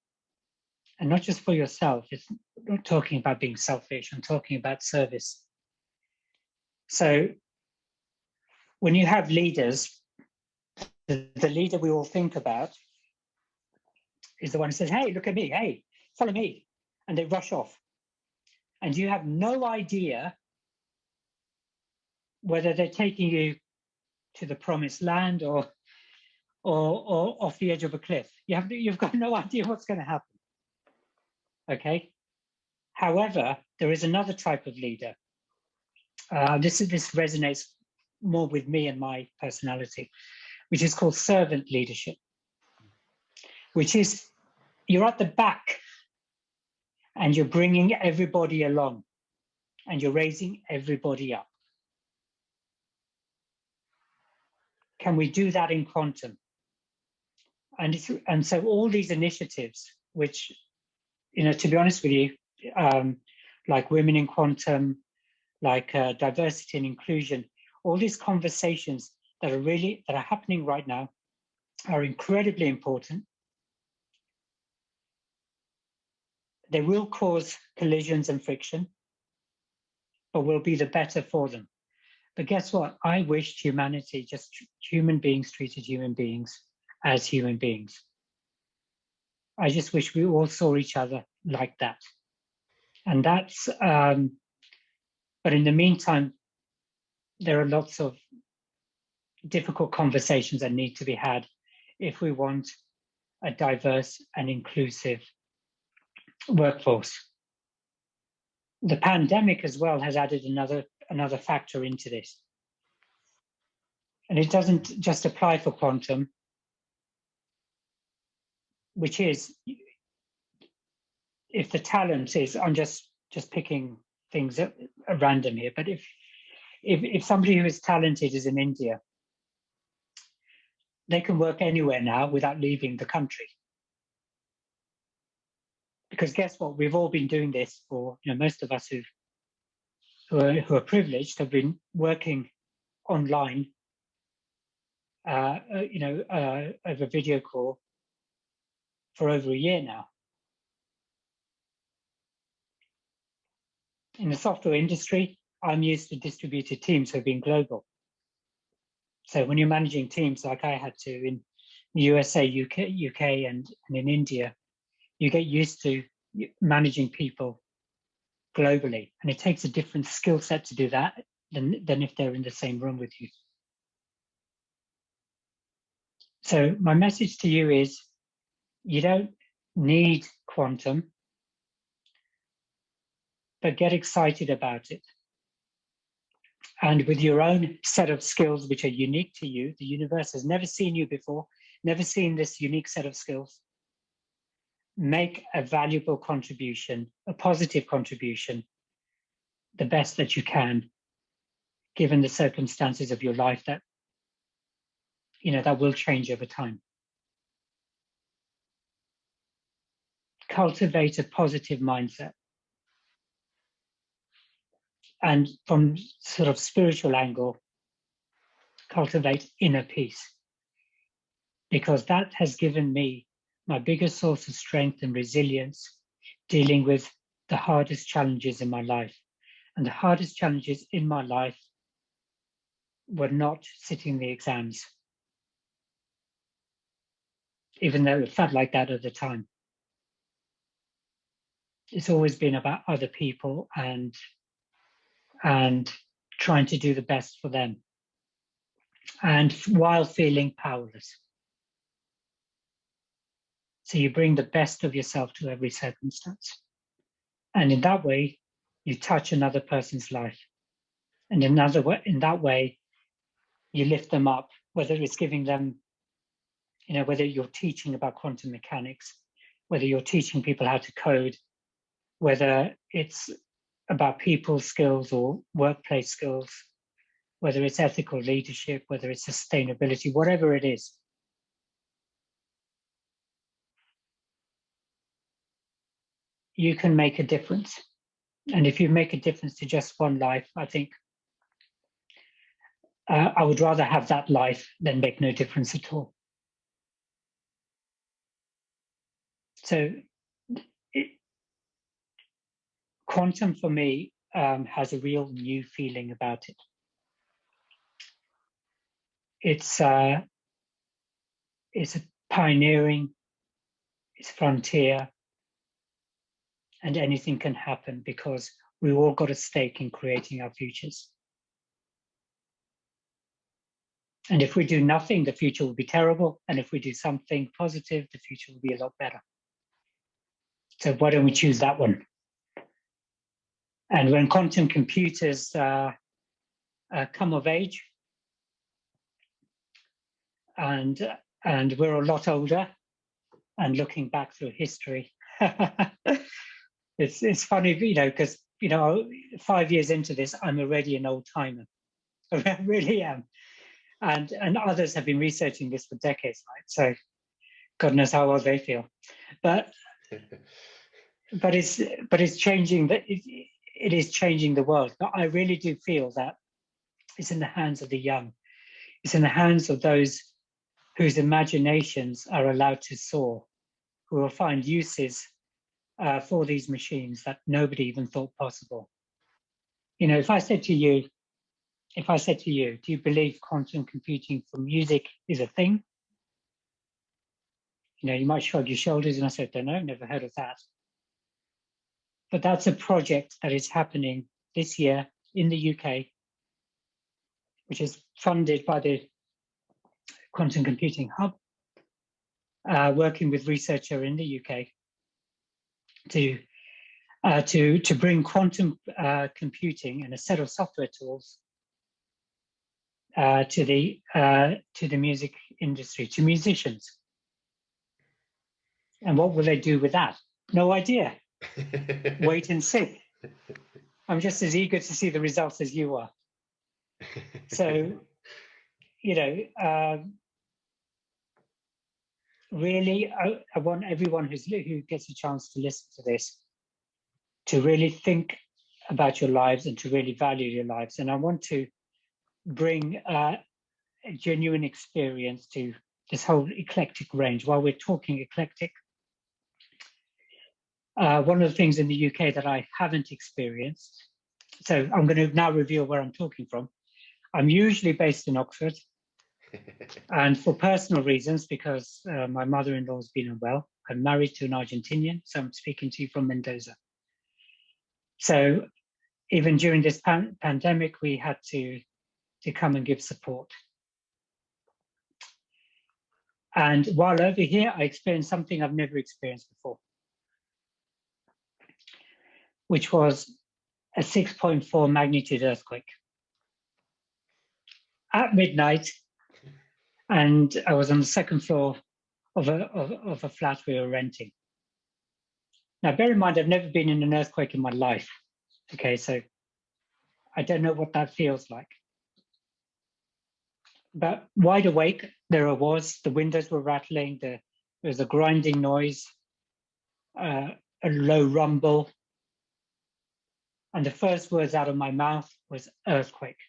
And not just for yourself. It's not talking about being selfish. I'm talking about service. So when you have leaders, the leader we all think about is the one who says, hey, look at me, hey, follow me. And they rush off. And you have no idea whether they're taking you to the promised land or off the edge of a cliff. You've got no idea what's going to happen. Okay. However, there is another type of leader. This resonates more with me and my personality, which is called servant leadership, which is you're at the back and you're bringing everybody along and you're raising everybody up. Can we do that in quantum? And so all these initiatives, which, to be honest with you, like Women in Quantum, like diversity and inclusion, all these conversations that are happening right now are incredibly important. They will cause collisions and friction, but will be the better for them. But guess what? I wished humanity, just human beings treated human beings as human beings. I just wish we all saw each other like that. And that's But in the meantime, there are lots of difficult conversations that need to be had if we want a diverse and inclusive workforce. The pandemic as well has added another factor into this. And it doesn't just apply for quantum, which is, if the talent is, I'm just picking things at random here, but if somebody who is talented is in India, they can work anywhere now without leaving the country. Because guess what? We've all been doing this for, most of us who are privileged have been working online, over video call for over a year now. In the software industry, I'm used to distributed teams who have been global. So when you're managing teams like I had to in the USA, UK, and in India, you get used to managing people globally. And it takes a different skill set to do that than if they're in the same room with you. So my message to you is, you don't need quantum, but get excited about it. And with your own set of skills, which are unique to you, the universe has never seen you before, never seen this unique set of skills. Make a valuable contribution, a positive contribution, the best that you can, given the circumstances of your life that, that will change over time. Cultivate a positive mindset. And from sort of spiritual angle, cultivate inner peace. Because that has given me my biggest source of strength and resilience dealing with the hardest challenges in my life. And the hardest challenges in my life were not sitting the exams, even though it felt like that at the time. It's always been about other people and trying to do the best for them, and while feeling powerless. So you bring the best of yourself to every circumstance. And in that way, you touch another person's life. And in that way, you lift them up, whether it's giving them, whether you're teaching about quantum mechanics, whether you're teaching people how to code, whether it's about people skills or workplace skills, whether it's ethical leadership, whether it's sustainability, whatever it is. You can make a difference. And if you make a difference to just one life, I think I would rather have that life than make no difference at all. So quantum for me has a real new feeling about it. It's a pioneering, it's frontier, and anything can happen because we all got a stake in creating our futures. And if we do nothing, the future will be terrible. And if we do something positive, the future will be a lot better. So why don't we choose that one? And when quantum computers come of age, and we're a lot older, and looking back through history, it's funny, because 5 years into this, I'm already an old timer. I really am. And others have been researching this for decades, right? So God knows how old they feel. But it's changing. It is changing the world. But I really do feel that it's in the hands of the young. It's in the hands of those whose imaginations are allowed to soar, who will find uses for these machines that nobody even thought possible. If I said to you, do you believe quantum computing for music is a thing? You might shrug your shoulders and I said, don't know, never heard of that. But that's a project that is happening this year in the UK, which is funded by the Quantum Computing Hub, working with researcher in the UK to bring quantum computing and a set of software tools to the music industry, to musicians. And what will they do with that? No idea. Wait and see. I'm just as eager to see the results as you are. So, you know, really, I want everyone who gets a chance to listen to this to really think about your lives and to really value your lives. And I want to bring a genuine experience to this whole eclectic range. While we're talking eclectic, one of the things in the UK that I haven't experienced, so I'm going to now reveal where I'm talking from. I'm usually based in Oxford, and for personal reasons, because my mother-in-law has been unwell. I'm married to an Argentinian, so I'm speaking to you from Mendoza. So even during this pandemic, we had to come and give support. And while over here, I experienced something I've never experienced before, which was a 6.4 magnitude earthquake at midnight. And I was on the second floor of a flat we were renting. Now, bear in mind, I've never been in an earthquake in my life. Okay, so I don't know what that feels like. But wide awake, there I was. The windows were rattling. There was a grinding noise, a low rumble. And the first words out of my mouth was earthquake.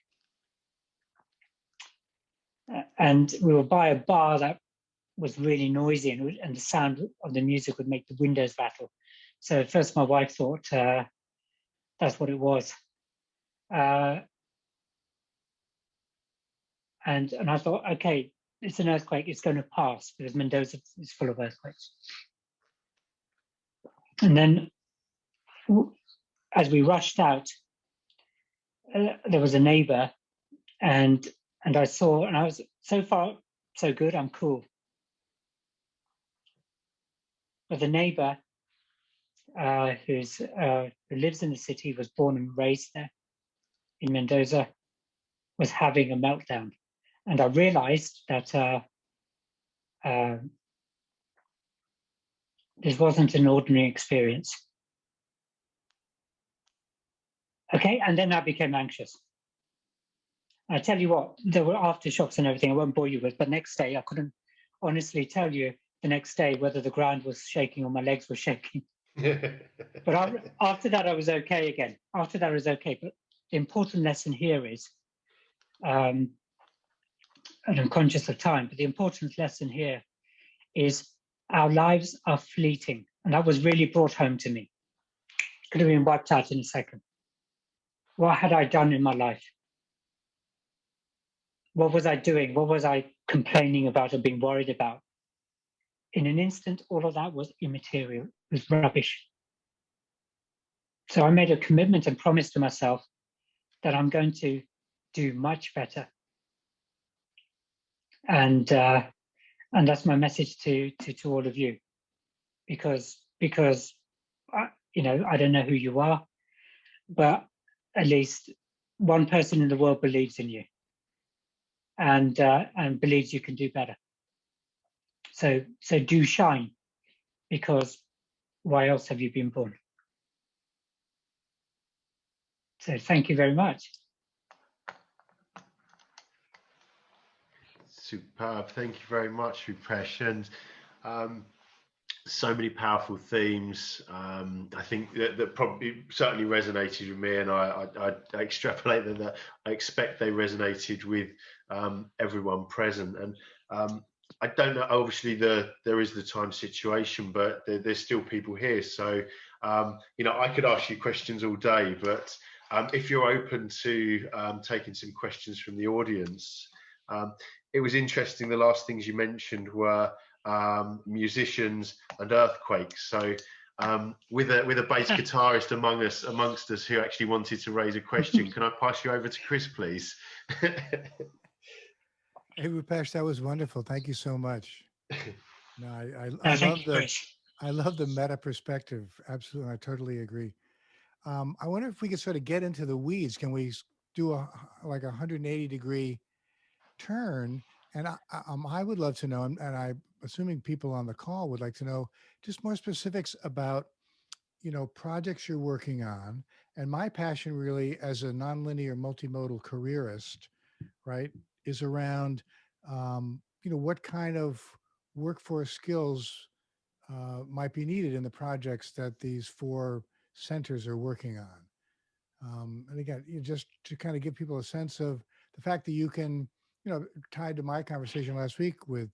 And we were by a bar that was really noisy, and the sound of the music would make the windows rattle. So at first my wife thought that's what it was. And I thought, okay, it's an earthquake, it's going to pass, because Mendoza is full of earthquakes. And then as we rushed out, there was a neighbor, and I saw, and I was, so far, so good, I'm cool. But the neighbor who lives in the city, was born and raised there in Mendoza, was having a meltdown. And I realized that this wasn't an ordinary experience. Okay, and then I became anxious. I tell you what, there were aftershocks and everything I won't bore you with, but next day I couldn't honestly tell you the next day whether the ground was shaking or my legs were shaking. But after that, I was okay again. After that, I was okay. But the important lesson here is, and I'm conscious of time, but the important lesson here is our lives are fleeting. And that was really brought home to me. Could have been wiped out in a second. What had I done in my life? What was I doing? What was I complaining about or being worried about? In an instant, all of that was immaterial. It was rubbish. So I made a commitment and promise to myself that I'm going to do much better. And that's my message to all of you, because you know, I don't know who you are, but at least one person in the world believes in you, and believes you can do better. So do shine, because why else have you been born? So thank you very much. Superb. Thank you very much, Rupesh. And so many powerful themes. I think that probably certainly resonated with me, and I extrapolate that I expect they resonated with everyone present. And I don't know, obviously there is the time situation, but there's still people here. So, you know, I could ask you questions all day, but if you're open to taking some questions from the audience, it was interesting. The last things you mentioned were musicians and earthquakes. So with a bass guitarist amongst us who actually wanted to raise a question. Can I pass you over to Chris, please? Hey, Rupesh, that was wonderful. Thank you so much. No, I love the meta perspective. Absolutely, I totally agree. I wonder if we could sort of get into the weeds. Can we do like 180-degree turn? And I would love to know, and I'm assuming people on the call would like to know just more specifics about, projects you're working on. And my passion really as a nonlinear multimodal careerist, right, is around, what kind of workforce skills might be needed in the projects that these 4 centers are working on. And again, just to kind of give people a sense of the fact that you can, tied to my conversation last week with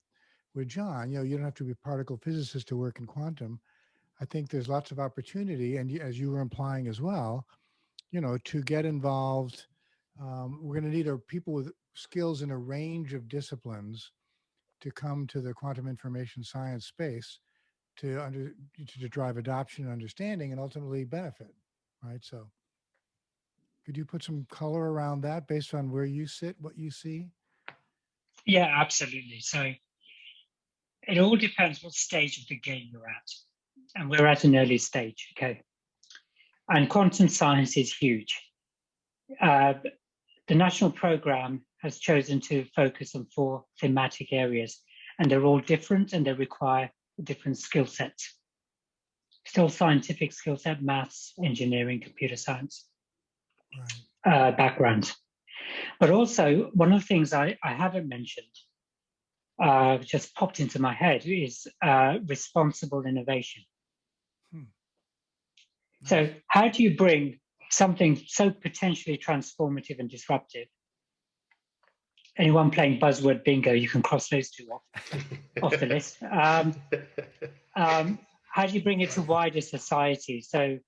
John, you don't have to be a particle physicist to work in quantum. I think there's lots of opportunity, and as you were implying as well, to get involved. We're going to need people with skills in a range of disciplines to come to the quantum information science space to drive adoption and understanding and ultimately benefit, right? So could you put some color around that based on where you sit, what you see? Yeah, absolutely. So it all depends what stage of the game you're at. And we're at an early stage, okay? And quantum science is huge. The national program has chosen to focus on 4 thematic areas, and they're all different and they require different skill sets. Still scientific skill set, maths, engineering, computer science background. But also, one of the things I haven't mentioned, just popped into my head, is responsible innovation. Nice. So how do you bring something so potentially transformative and disruptive? Anyone playing buzzword bingo, you can cross those 2 off the list. How do you bring it to wider society? So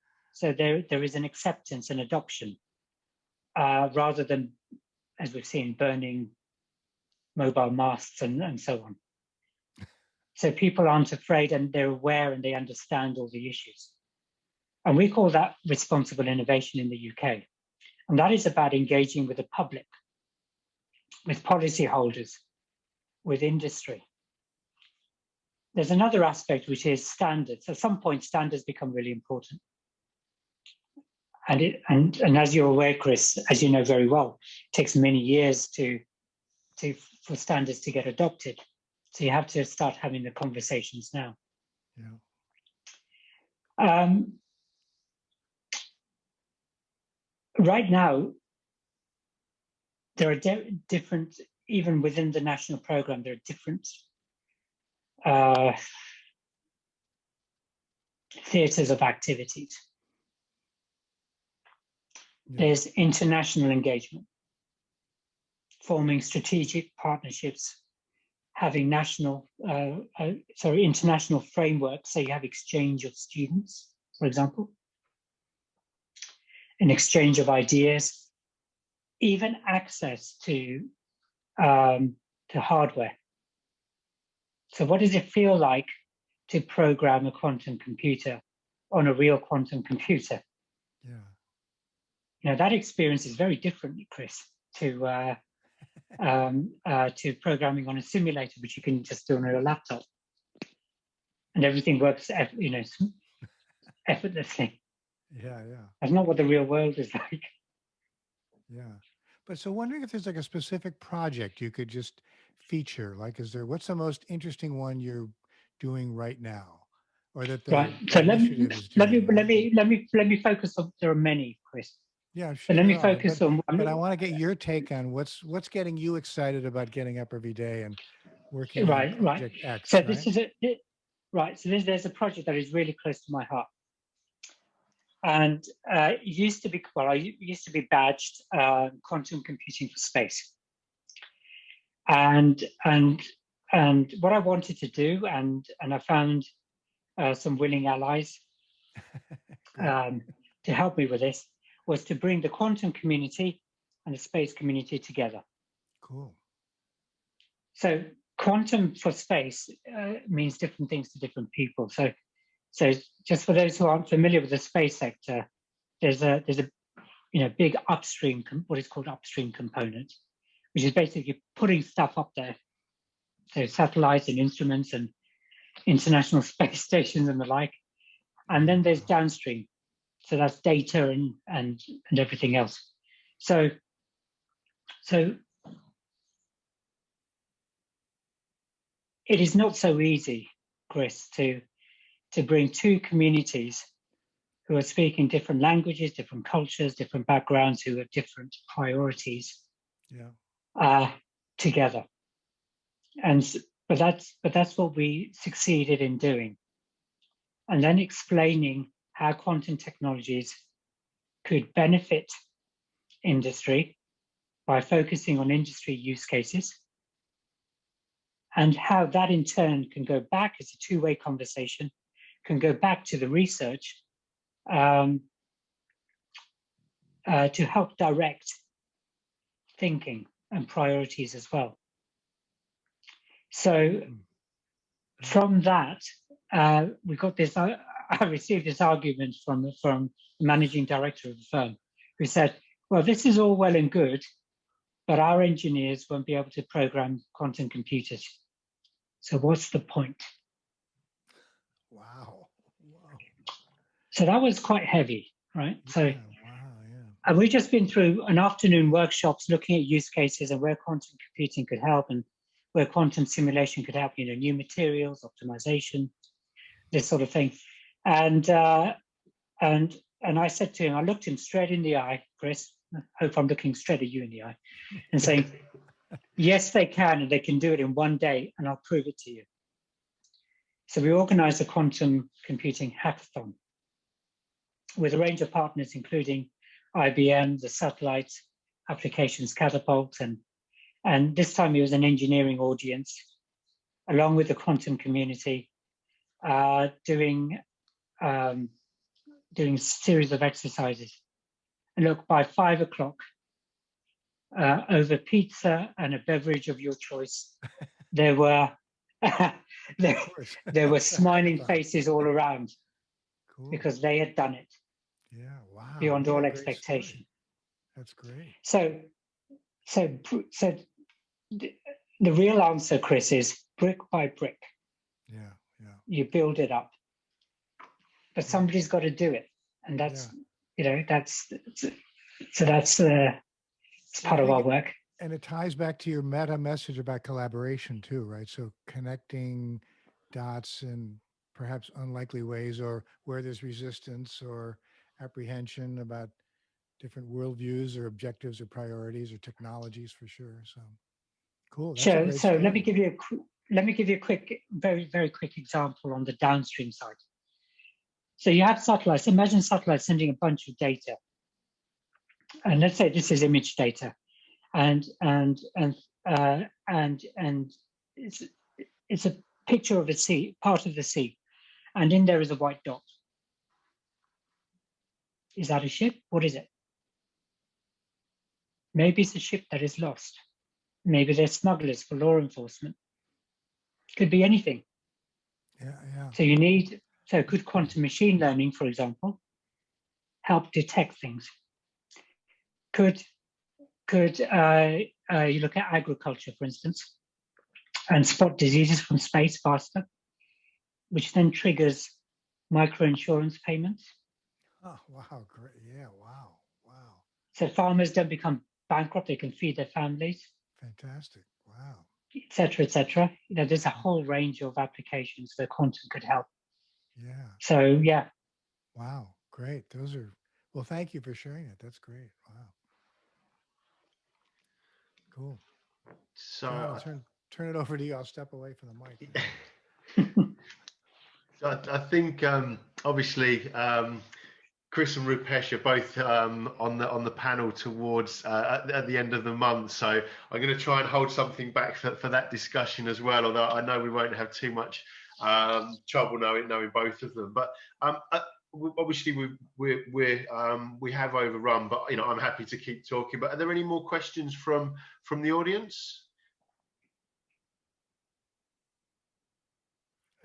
there is an acceptance and adoption, rather than, as we've seen, burning mobile masts and so on. So people aren't afraid and they're aware and they understand all the issues. And we call that responsible innovation in the UK. And that is about engaging with the public, with policyholders, with industry. There's another aspect, which is standards. At some point, standards become really important. And as you're aware, Chris, as you know very well, it takes many years for standards to get adopted. So you have to start having the conversations now. Yeah. Right now, there are different, even within the national program, there are different theatres of activities. Yeah. There's international engagement, forming strategic partnerships, having international frameworks. So you have exchange of students, for example, an exchange of ideas, even access to hardware. So what does it feel like to program a quantum computer on a real quantum computer? Yeah. That experience is very different, Chris, to programming on a simulator, which you can just do on a laptop, and everything works, effortlessly. Yeah. That's not what the real world is like. Yeah. But so wondering if there's like a specific project you could just feature, like, what's the most interesting one you're doing right now, or that the initiative is doing? Let me focus on. There are many, Chris. Yeah, sure. But let me focus on one. But I want to get your take on what's getting you excited about getting up every day and working on Project X. So this is So there's a project that is really close to my heart. And it used to be, I used to be badged quantum computing for space. And what I wanted to do, and I found some willing allies to help me with this, was to bring the quantum community and the space community together. Cool. So quantum for space means different things to different people. So So just for those who aren't familiar with the space sector, there's a big upstream, what is called upstream component, which is basically putting stuff up there. So satellites and instruments and international space stations and the like. And then there's downstream. So that's data and everything else. So it is not so easy, Chris, to bring two communities who are speaking different languages, different cultures, different backgrounds, who have different priorities, together. But that's what we succeeded in doing. And then explaining how quantum technologies could benefit industry by focusing on industry use cases, and how that in turn can go back as a two-way conversation, can go back to the research to help direct thinking and priorities as well. So from that, we got this. I received this argument from the managing director of the firm, who said, "Well, this is all well and good, but our engineers won't be able to program quantum computers. So what's the point?" Wow. So that was quite heavy, right? Yeah, So, yeah. and we've just been through an afternoon workshops looking at use cases and where quantum computing could help and where quantum simulation could help, new materials, optimization, this sort of thing. And I said to him, I looked him straight in the eye, Chris, I hope I'm looking straight at you in the eye, and saying, yes, they can, and they can do it in one day, and I'll prove it to you. So we organized a quantum computing hackathon with a range of partners, including IBM, the Satellite Applications Catapult, and this time it was an engineering audience, along with the quantum community, doing a series of exercises. And look, by 5 o'clock, over pizza and a beverage of your choice, there were there were smiling faces all around. Cool. Because they had done it. Yeah, wow. Beyond all expectation. That's great. So the real answer, Chris, is brick by brick. Yeah. You build it up, but somebody's got to do it, and that's it's part of our work. And it ties back to your meta message about collaboration too, right? So connecting dots in perhaps unlikely ways, or where there's resistance or apprehension about different worldviews or objectives or priorities or technologies, for sure. So cool. That's a great story. Let me give you a quick, very, very quick example on the downstream side. So you have satellites. Imagine satellites sending a bunch of data, and let's say this is image data, and it's a picture of a sea, part of the sea, and in there is a white dot. Is that a ship? What is it? Maybe it's a ship that is lost. Maybe they're smugglers for law enforcement. Could be anything. Yeah. So could quantum machine learning, for example, help detect things? Could you look at agriculture, for instance, and spot diseases from space faster, which then triggers microinsurance payments? Oh, wow, great. Yeah, wow. So farmers don't become bankrupt, they can feed their families. Fantastic, wow. Et cetera, et cetera. There's a whole range of applications where quantum could help. Yeah. So, yeah. Wow, great. Well, thank you for sharing it. That's great. Wow. Cool. So I'll turn it over to you. I'll step away from the mic. So I think obviously Chris and Rupesh are both on the panel towards at the end of the month, so I'm going to try and hold something back for that discussion as well. Although I know we won't have too much trouble knowing both of them, but obviously we have overrun. But I'm happy to keep talking. But are there any more questions from the audience?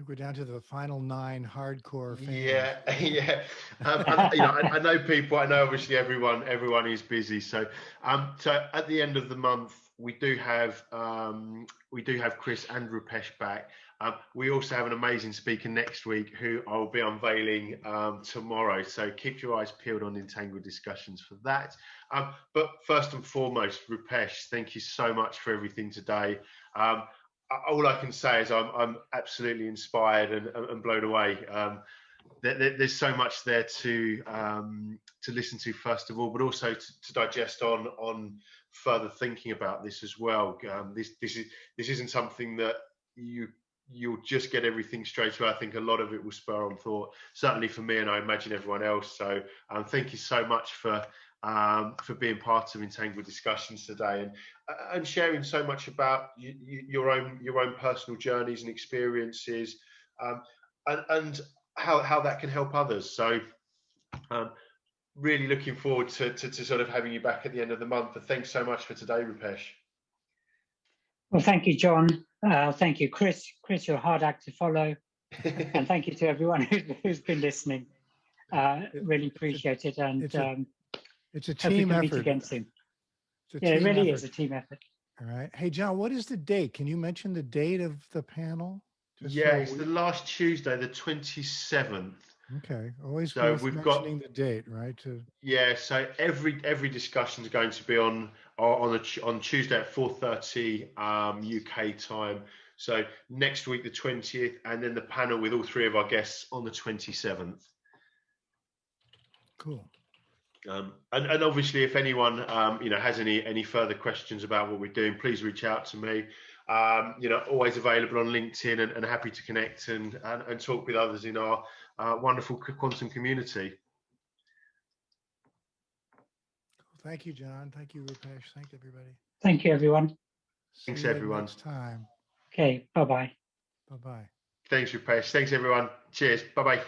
think we're down to the final 9 hardcore fans. Yeah, yeah. I know people. I know obviously everyone is busy. So at the end of the month, we do have Chris and Rupesh back. We also have an amazing speaker next week who I will be unveiling tomorrow. So keep your eyes peeled on Entangled Discussions for that. But first and foremost, Rupesh, thank you so much for everything today. All I can say is I'm absolutely inspired and blown away. There's so much there to listen to first of all, but also to digest on further thinking about this as well. This isn't something that you'll just get everything straight away. I think a lot of it will spur on thought, certainly for me, and I imagine everyone else. So thank you so much for being part of Entangled Discussions today and sharing so much about your own personal journeys and experiences, and how that can help others. So really looking forward to sort of having you back at the end of the month. But thanks so much for today, Rupesh. Well, thank you, John. Thank you, Chris. Chris, you're a hard act to follow. And thank you to everyone who's been listening. Really appreciate it. And it's a team effort. Meet again soon. It really is a team effort. All right. Hey, John, what is the date? Can you mention the date of the panel? It's the last Tuesday, the 27th. Okay. Always so we've mentioning the date, right? So every discussion is going to be on Tuesday at 4:30 UK time. So next week the 20th, and then the panel with all 3 of our guests on the 27th. Cool. And obviously, if anyone has any further questions about what we're doing, please reach out to me. Always available on LinkedIn and happy to connect and talk with others in our wonderful quantum community. Thank you, John. Thank you, Rupesh. Thank you, everybody. Thank you, everyone. Thanks, everyone. Next time. Okay. Bye-bye. Bye-bye. Thanks, Rupesh. Thanks, everyone. Cheers. Bye-bye.